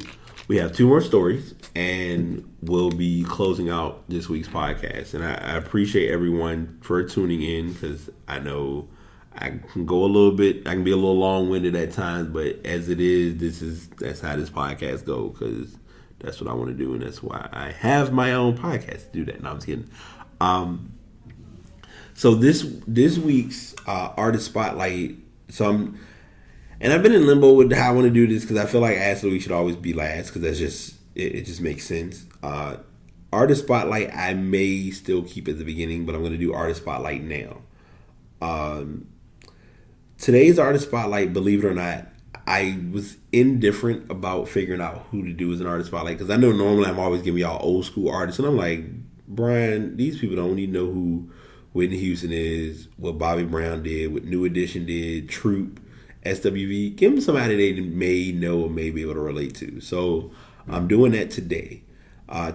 we have 2 more stories, and we'll be closing out this week's podcast. And I appreciate everyone for tuning in, because I know I can go a little bit. I can be a little long winded at times, but as it is, that's how this podcast goes because that's what I want to do, and that's why I have my own podcast to do that. No, I'm just kidding. So this week's artist spotlight. I've been in limbo with how I want to do this because I feel like Ask the Week should always be last because that's just it just makes sense. Artist spotlight I may still keep at the beginning, but I'm going to do artist spotlight now. Today's artist spotlight, believe it or not, I was indifferent about figuring out who to do as an artist spotlight because I know normally I'm always giving y'all old school artists, and I'm like, Brian, these people don't even know who Whitney Houston is, what Bobby Brown did, what New Edition did, Troop, SWV. Give them somebody they may know or may be able to relate to. So I'm doing that today.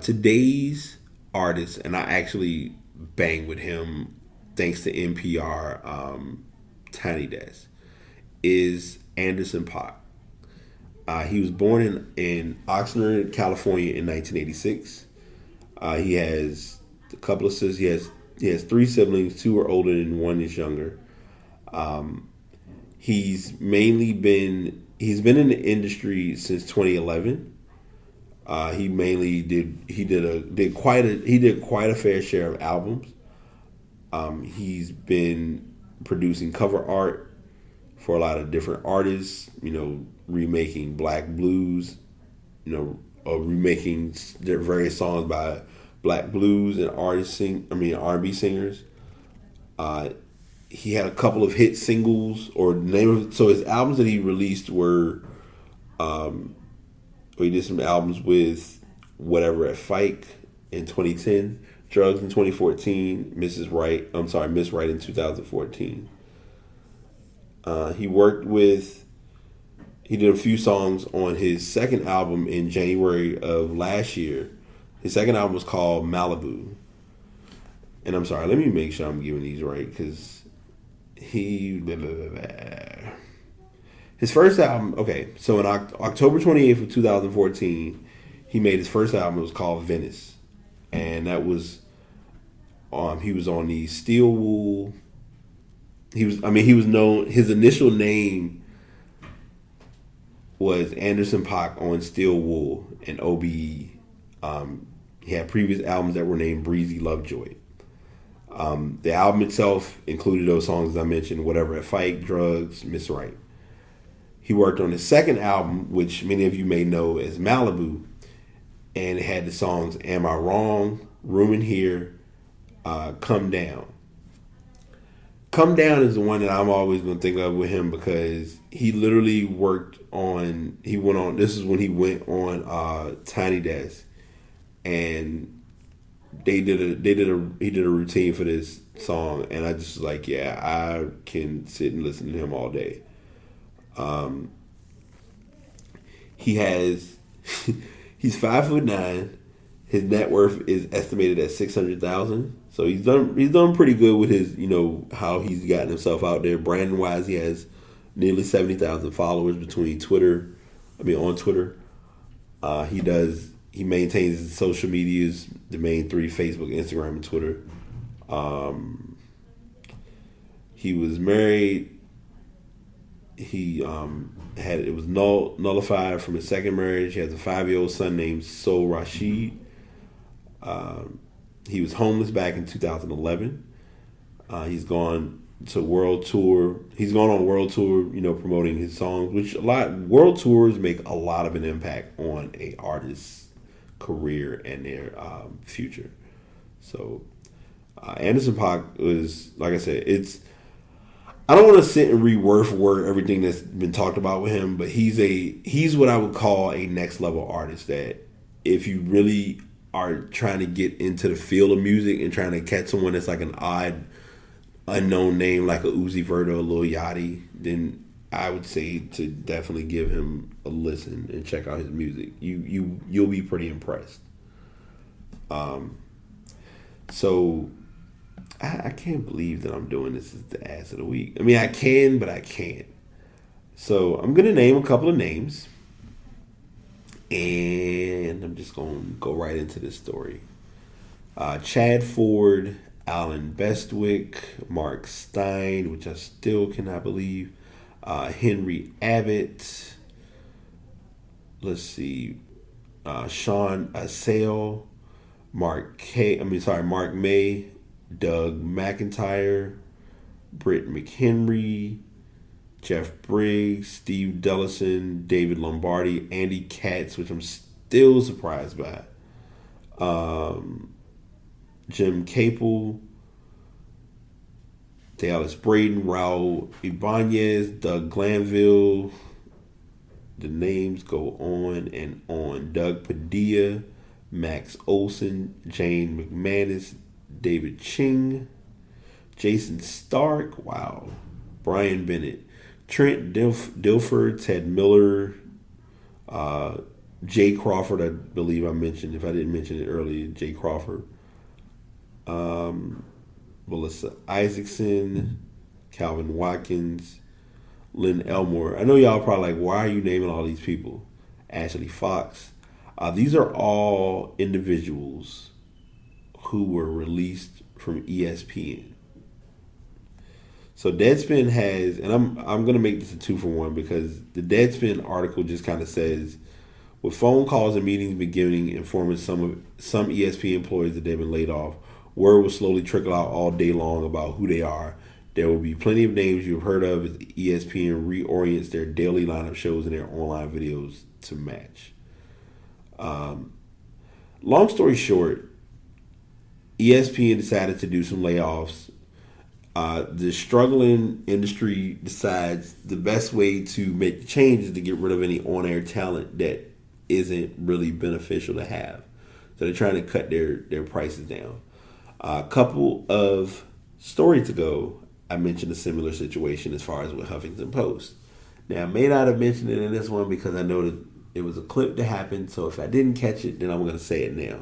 Today's artist, and I actually bang with him thanks to NPR Tiny Desk, is Anderson .Paak. He was born in Oxnard, California in 1986. He has a couple of sisters. He has 3 siblings. 2 are older and 1 is younger. He's been in the industry since 2011. He did quite a fair share of albums. He's been producing cover art for a lot of different artists, remaking Black blues, or remaking their various songs by Black blues and R&B singers. He had a couple of hit singles so his albums that he released were, he did some albums with Whatever at Fike in 2010, Drugs in 2014, Miss Right in 2014. He did a few songs on his second album in January of last year. His second album was called Malibu. And I'm sorry, let me make sure I'm giving these right because his first album, so in October 28th of 2014, he made his first album. It was called Venice. And that was, he was on the Steel Wool. He was known, his initial name was Anderson .Paak on Steel Wool and OBE. He had previous albums that were named Breezy Lovejoy. The album itself included those songs I mentioned, Whatever at Fight, Drugs, Miss Right. He worked on his second album, which many of you may know as Malibu, and it had the songs Am I Wrong, Room in Here, Come Down. Come Down is the one that I'm always going to think of with him because he literally this is when he went on Tiny Desk, and he did a routine for this song, and I just was like, yeah, I can sit and listen to him all day. He's 5'9". His net worth is estimated at $600,000. So he's done pretty good with his, how he's gotten himself out there. Branding wise, he has nearly 70,000 followers on Twitter. He maintains his social medias, the main 3, Facebook, Instagram, and Twitter. He was married. He it was nullified from his second marriage. He has a 5-year-old son named Sol Rashid. He was homeless back in 2011. He's gone to world tour. He's gone on world tour, promoting his songs, which world tours make a lot of an impact on a artist's career and their future. So Anderson .Paak was, like I said, I don't want to sit and read word for word everything that's been talked about with him, but he's what I would call a next level artist that if you really are trying to get into the field of music and trying to catch someone that's like an odd unknown name like a Uzi Vert or a Lil Yachty, then I would say to definitely give him a listen and check out his music. You'll be pretty impressed. So I can't believe that I'm doing this as the ass of the week. I mean, I can, but I can't. So I'm gonna name a couple of names, and I'm just gonna go right into this story. Chad Ford, Alan Bestwick, Mark Stein, which I still cannot believe, Henry Abbott. Let's see, Sean Asale, Mark May, Doug McIntyre, Britt McHenry, Jeff Briggs, Steve Dellison, David Lombardi, Andy Katz, which I'm still surprised by. Jim Capel, Dallas Braden, Raul Ibanez, Doug Glanville. The names go on and on. Doug Padilla, Max Olson, Jane McManus, David Ching, Jason Stark, wow, Brian Bennett, Trent Dilfer, Ted Miller, Jay Crawford, I believe I mentioned, if I didn't mention it earlier, Jay Crawford, Melissa Isaacson, Calvin Watkins, Lynn Elmore. I know y'all probably like, why are you naming all these people? Ashley Fox. These are all individuals who were released from ESPN. So Deadspin has, and I'm gonna make this a 2-for-1 because the Deadspin article just kind of says, with phone calls and meetings beginning informing some ESPN employees that they've been laid off, word will slowly trickle out all day long about who they are. There will be plenty of names you've heard of as ESPN reorients their daily lineup shows and their online videos to match. Long story short, ESPN decided to do some layoffs. The struggling industry decides the best way to make the change is to get rid of any on-air talent that isn't really beneficial to have. So they're trying to cut their prices down. A couple of stories ago, I mentioned a similar situation as far as with Huffington Post. Now, I may not have mentioned it in this one because I know that it was a clip that happened, so if I didn't catch it, then I'm going to say it now.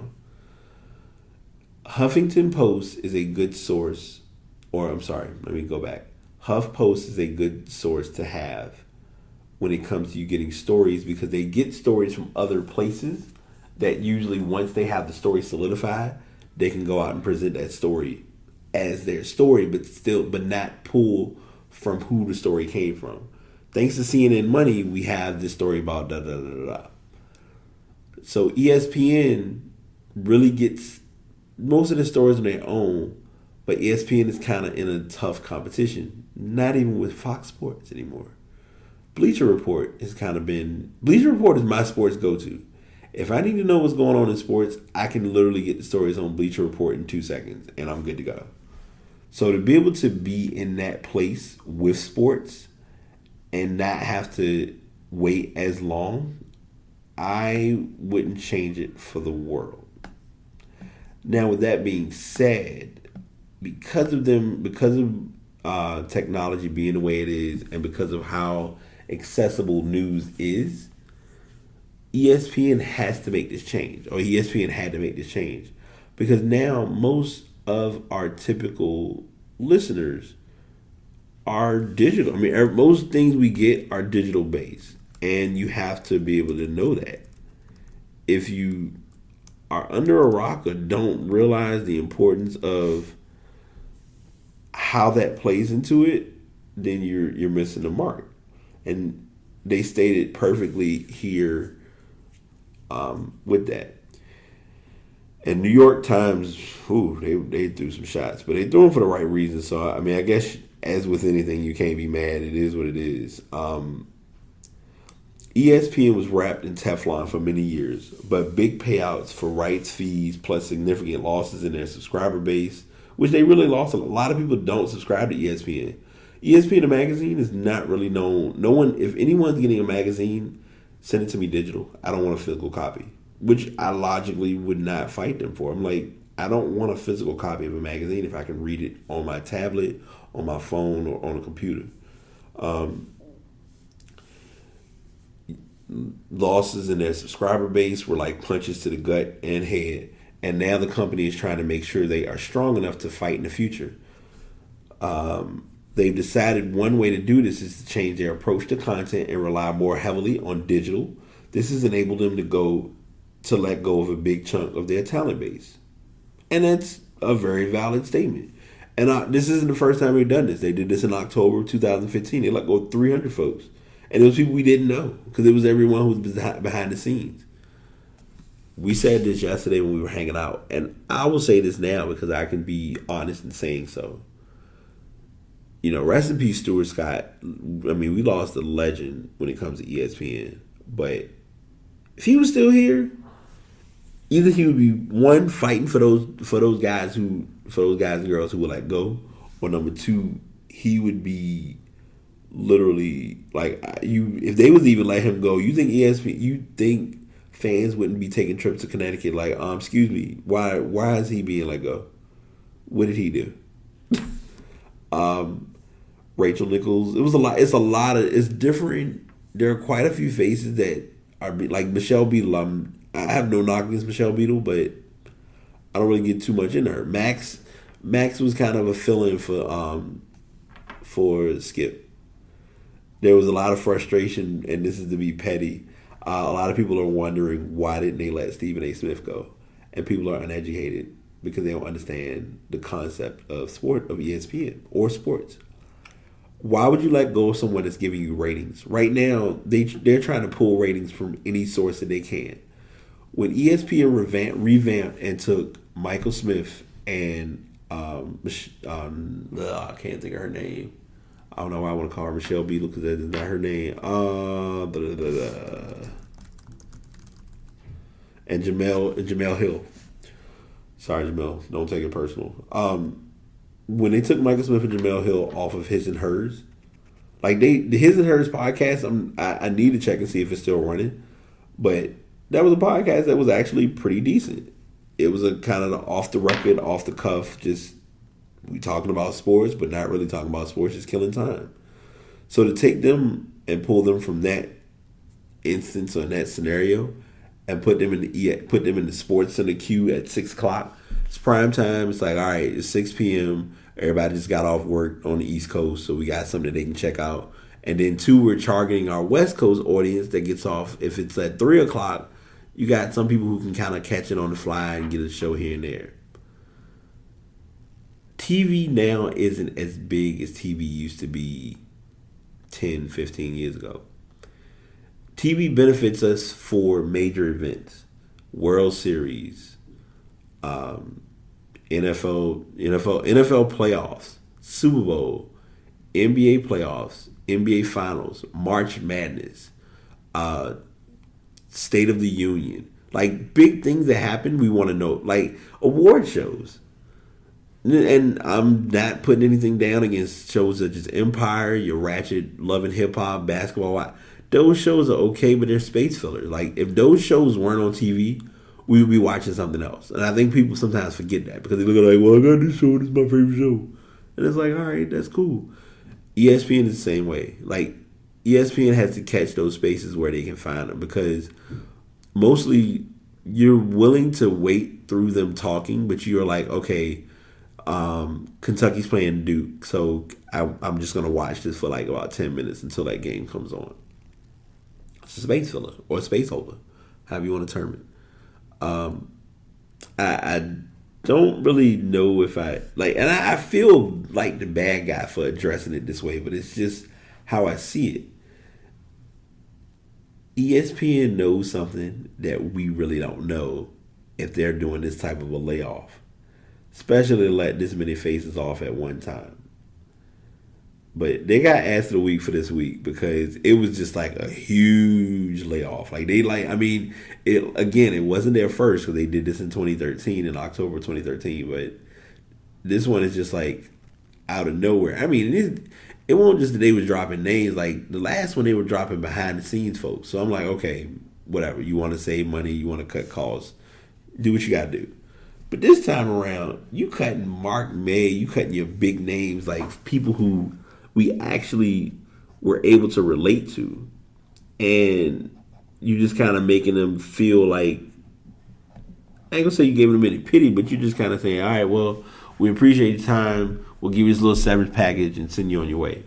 Huffington Post is a good source, or I'm sorry, let me go back. HuffPost is a good source to have when it comes to you getting stories because they get stories from other places that usually once they have the story solidified, they can go out and present that story as their story, but not pull from who the story came from. Thanks to CNN Money, we have this story about da da da da. So ESPN really gets most of the stories on their own, but ESPN is kind of in a tough competition. Not even with Fox Sports anymore. Bleacher Report has kind of been. Bleacher Report is my sports go-to. If I need to know what's going on in sports, I can literally get the stories on Bleacher Report in 2 seconds, and I'm good to go. So to be able to be in that place with sports and not have to wait as long, I wouldn't change it for the world. Now, with that being said, because of technology being the way it is, and because of how accessible news is, ESPN has to make this change, or ESPN had to make this change, because now most of our typical listeners are digital. I mean, most things we get are digital based, and you have to be able to know that. If you are under a rock or don't realize the importance of how that plays into it, then you're missing the mark. And they stated perfectly here with that. And New York Times, they threw some shots, but they threw them for the right reasons. So, I mean, I guess as with anything, you can't be mad. It is what it is. ESPN was wrapped in Teflon for many years, but big payouts for rights fees plus significant losses in their subscriber base, which they really lost. A lot of people don't subscribe to ESPN. ESPN, the magazine, is not really known. No one, if anyone's getting a magazine, send it to me digital. I don't want a physical copy, which I logically would not fight them for. I'm like, I don't want a physical copy of a magazine if I can read it on my tablet, on my phone, or on a computer. Losses in their subscriber base were like punches to the gut and head. And now the company is trying to make sure they are strong enough to fight in the future. They've decided one way to do this is to change their approach to content and rely more heavily on digital. This has enabled them to let go of a big chunk of their talent base. And that's a very valid statement. And this isn't the first time they've done this. They did this in October of 2015. They let go 300 folks. And it was people we didn't know because it was everyone who was behind the scenes. We said this yesterday when we were hanging out. And I will say this now because I can be honest in saying so. You know, rest in peace, Stuart Scott. I mean, we lost a legend when it comes to ESPN. But if he was still here, either he would be one fighting for those guys and girls who would like go, or number two, he would be literally like if they was even let him go. You think ESPN? You think fans wouldn't be taking trips to Connecticut? Like, excuse me, why is he being let go? What did he do? Rachel Nichols. It was a lot. It's different. There are quite a few faces that are like Michelle Beadle. I have no knock against Michelle Beadle, but I don't really get too much into her. Max was kind of a fill-in for Skip. There was a lot of frustration, and this is to be petty. A lot of people are wondering why didn't they let Stephen A. Smith go, and people are uneducated because they don't understand the concept of ESPN or sports. Why would you let go of someone that's giving you ratings? Right now, they're trying to pull ratings from any source that they can. When ESPN revamped and took Michael Smith and I can't think of her name. I don't know why I want to call her Michelle Beadle because that is not her name. And Jamel Hill. Sorry, Jamel. Don't take it personal. When they took Michael Smith and Jamel Hill off of His and Hers, like the His and Hers podcast, I need to check and see if it's still running. But that was a podcast that was actually pretty decent. It was a kind of off the record, off the cuff, just we talking about sports, but not really talking about sports, just killing time. So to take them and pull them from that instance or in that scenario and put them in the Sports Center queue at 6:00. It's prime time. It's like, all right, it's 6 p.m. Everybody just got off work on the East Coast, so we got something that they can check out. And then two, we're targeting our West Coast audience that gets off. If it's at 3 o'clock, you got some people who can kind of catch it on the fly and get a show here and there. TV now isn't as big as TV used to be 10, 15 years ago. TV benefits us for major events, World Series, NFL playoffs, Super Bowl, NBA playoffs, NBA Finals, March Madness, State of the Union. Like big things that happen, we want to know. Like award shows. And I'm not putting anything down against shows such as Empire, your Ratchet, Love and Hip Hop, Basketball. Those shows are okay, but they're space fillers. Like if those shows weren't on TV, we would be watching something else. And I think people sometimes forget that because they look at it like, well, I got this show, this is my favorite show. And it's like, all right, that's cool. ESPN is the same way. Like ESPN has to catch those spaces where they can find them because mostly you're willing to wait through them talking, but you're like, okay, Kentucky's playing Duke, so I'm just going to watch this for like about 10 minutes until that game comes on. It's a space filler or a space holder, however you want to term it. I don't really know if I like, and I feel like the bad guy for addressing it this way, but it's just how I see it. ESPN knows something that we really don't know if they're doing this type of a layoff, especially to let this many faces off at one time. But they got ass of the week for this week because it was just like a huge layoff. It wasn't their first because they did this in 2013, in October 2013. But this one is just like out of nowhere. I mean, it won't just that they was dropping names. Like the last one, they were dropping behind the scenes folks. So I'm like, okay, whatever. You want to save money, you want to cut costs, do what you got to do. But this time around, you cutting Mark May, you cutting your big names, like people who we actually were able to relate to. And you just kind of making them feel like, I ain't gonna say you gave them any pity, but you're just kind of saying, all right, well, we appreciate your time. We'll give you this little severance package and send you on your way.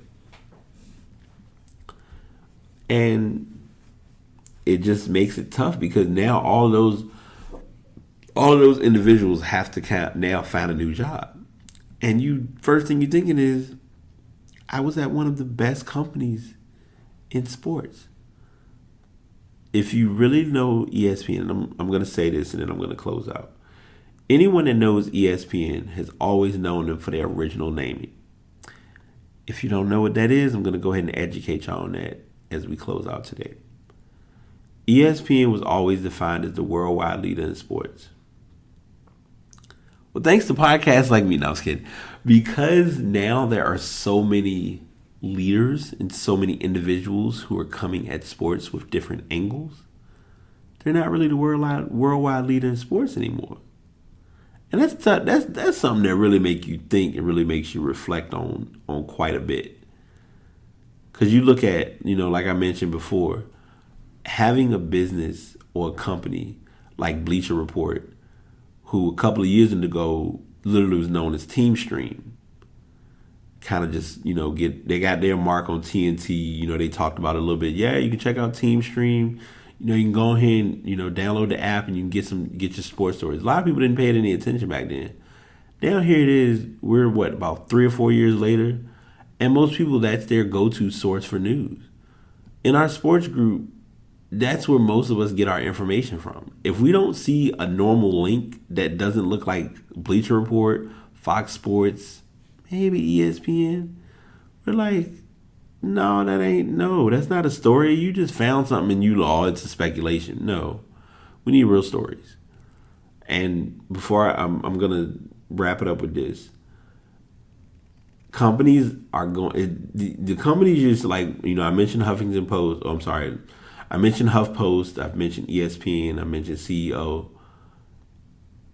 And it just makes it tough because now all those All of those individuals have to now find a new job. And first thing you're thinking is, I was at one of the best companies in sports. If you really know ESPN, and I'm going to say this and then I'm going to close out. Anyone that knows ESPN has always known them for their original naming. If you don't know what that is, I'm going to go ahead and educate y'all on that as we close out today. ESPN was always defined as the worldwide leader in sports. Well, thanks to podcasts like me, no, I was kidding. Because now there are so many leaders and so many individuals who are coming at sports with different angles, they're not really the worldwide leader in sports anymore. And that's something that really makes you think and really makes you reflect on quite a bit. Because you look at, like I mentioned before, having a business or a company like Bleacher Report, who a couple of years ago literally was known as Team Stream, kind of just, they got their mark on TNT. They talked about it a little bit. Yeah, you can check out Team Stream. You can go ahead and, download the app and you can get your sports stories. A lot of people didn't pay it any attention back then. Now here it is. We're about 3 or 4 years later, and most people, that's their go-to source for news. In our sports group, that's where most of us get our information from. If we don't see a normal link that doesn't look like Bleacher Report, Fox Sports, maybe ESPN, we're like, no, that's not a story. You just found something and it's a speculation. No, we need real stories. And before I'm going to wrap it up with this, companies are going, the companies just like, I mentioned Huffington Post. I mentioned HuffPost. I've mentioned ESPN. I mentioned CEO.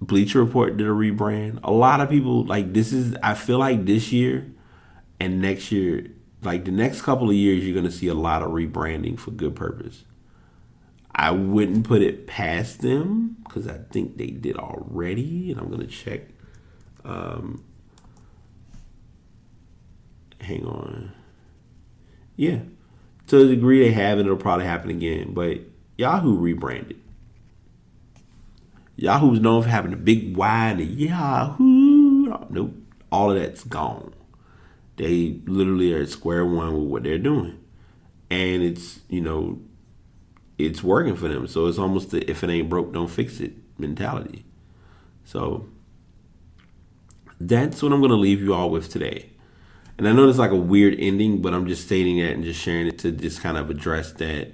Bleacher Report did a rebrand. A lot of people, I feel like this year and next year, like the next couple of years, you're going to see a lot of rebranding for good purpose. I wouldn't put it past them because I think they did already. And I'm going to check. Hang on. Yeah. To the degree they have, it'll probably happen again. But Yahoo rebranded. Yahoo was known for having a big Y and a Yahoo. Nope. All of that's gone. They literally are at square one with what they're doing. And it's, it's working for them. So it's almost the if it ain't broke, don't fix it mentality. So that's what I'm going to leave you all with today. And I know it's like a weird ending, but I'm just stating that and just sharing it to just kind of address that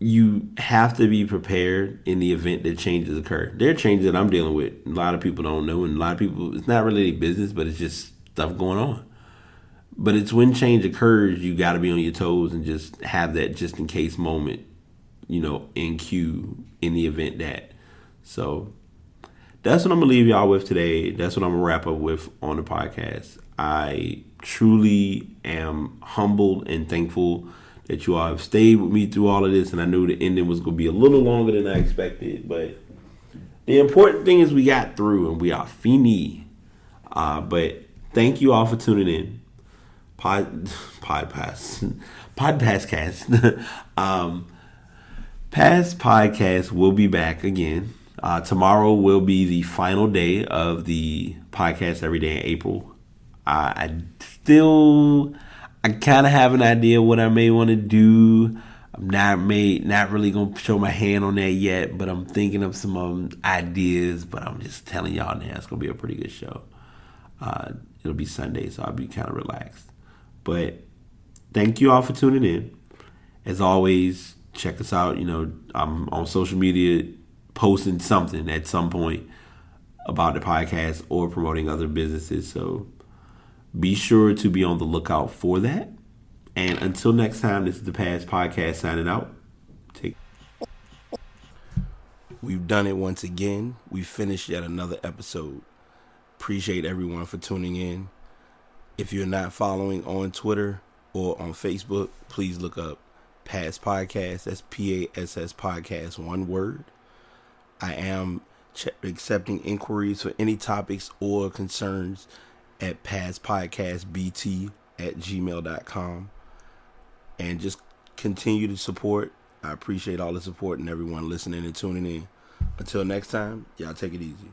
you have to be prepared in the event that changes occur. There are changes that I'm dealing with. A lot of people don't know, and a lot of people, it's not really their business, but it's just stuff going on. But it's when change occurs, you got to be on your toes and just have that just in case moment, in queue in the event that. So that's what I'm going to leave y'all with today. That's what I'm going to wrap up with on the podcast. I truly am humbled and thankful that you all have stayed with me through all of this. And I knew the ending was going to be a little longer than I expected. But the important thing is we got through and we are fini. But thank you all for tuning in. Podcast. Past podcast will be back again. Tomorrow will be the final day of the podcast every day in April. I kind of have an idea what I may want to do. I'm not really going to show my hand on that yet, but I'm thinking of some ideas, but I'm just telling y'all now it's going to be a pretty good show. It'll be Sunday, so I'll be kind of relaxed. But thank you all for tuning in. As always, check us out. I'm on social media posting something at some point about the podcast or promoting other businesses. So be sure to be on the lookout for that. And until next time, this is the Past Podcast signing out. We've done it once again. We finished yet another episode. Appreciate everyone for tuning in. If you're not following on Twitter or on Facebook, please look up Past Podcast. That's PASS Podcast, one word. I am accepting inquiries for any topics or concerns at pastpodcastbt@gmail.com. And just continue to support. I appreciate all the support and everyone listening and tuning in. Until next time, y'all take it easy.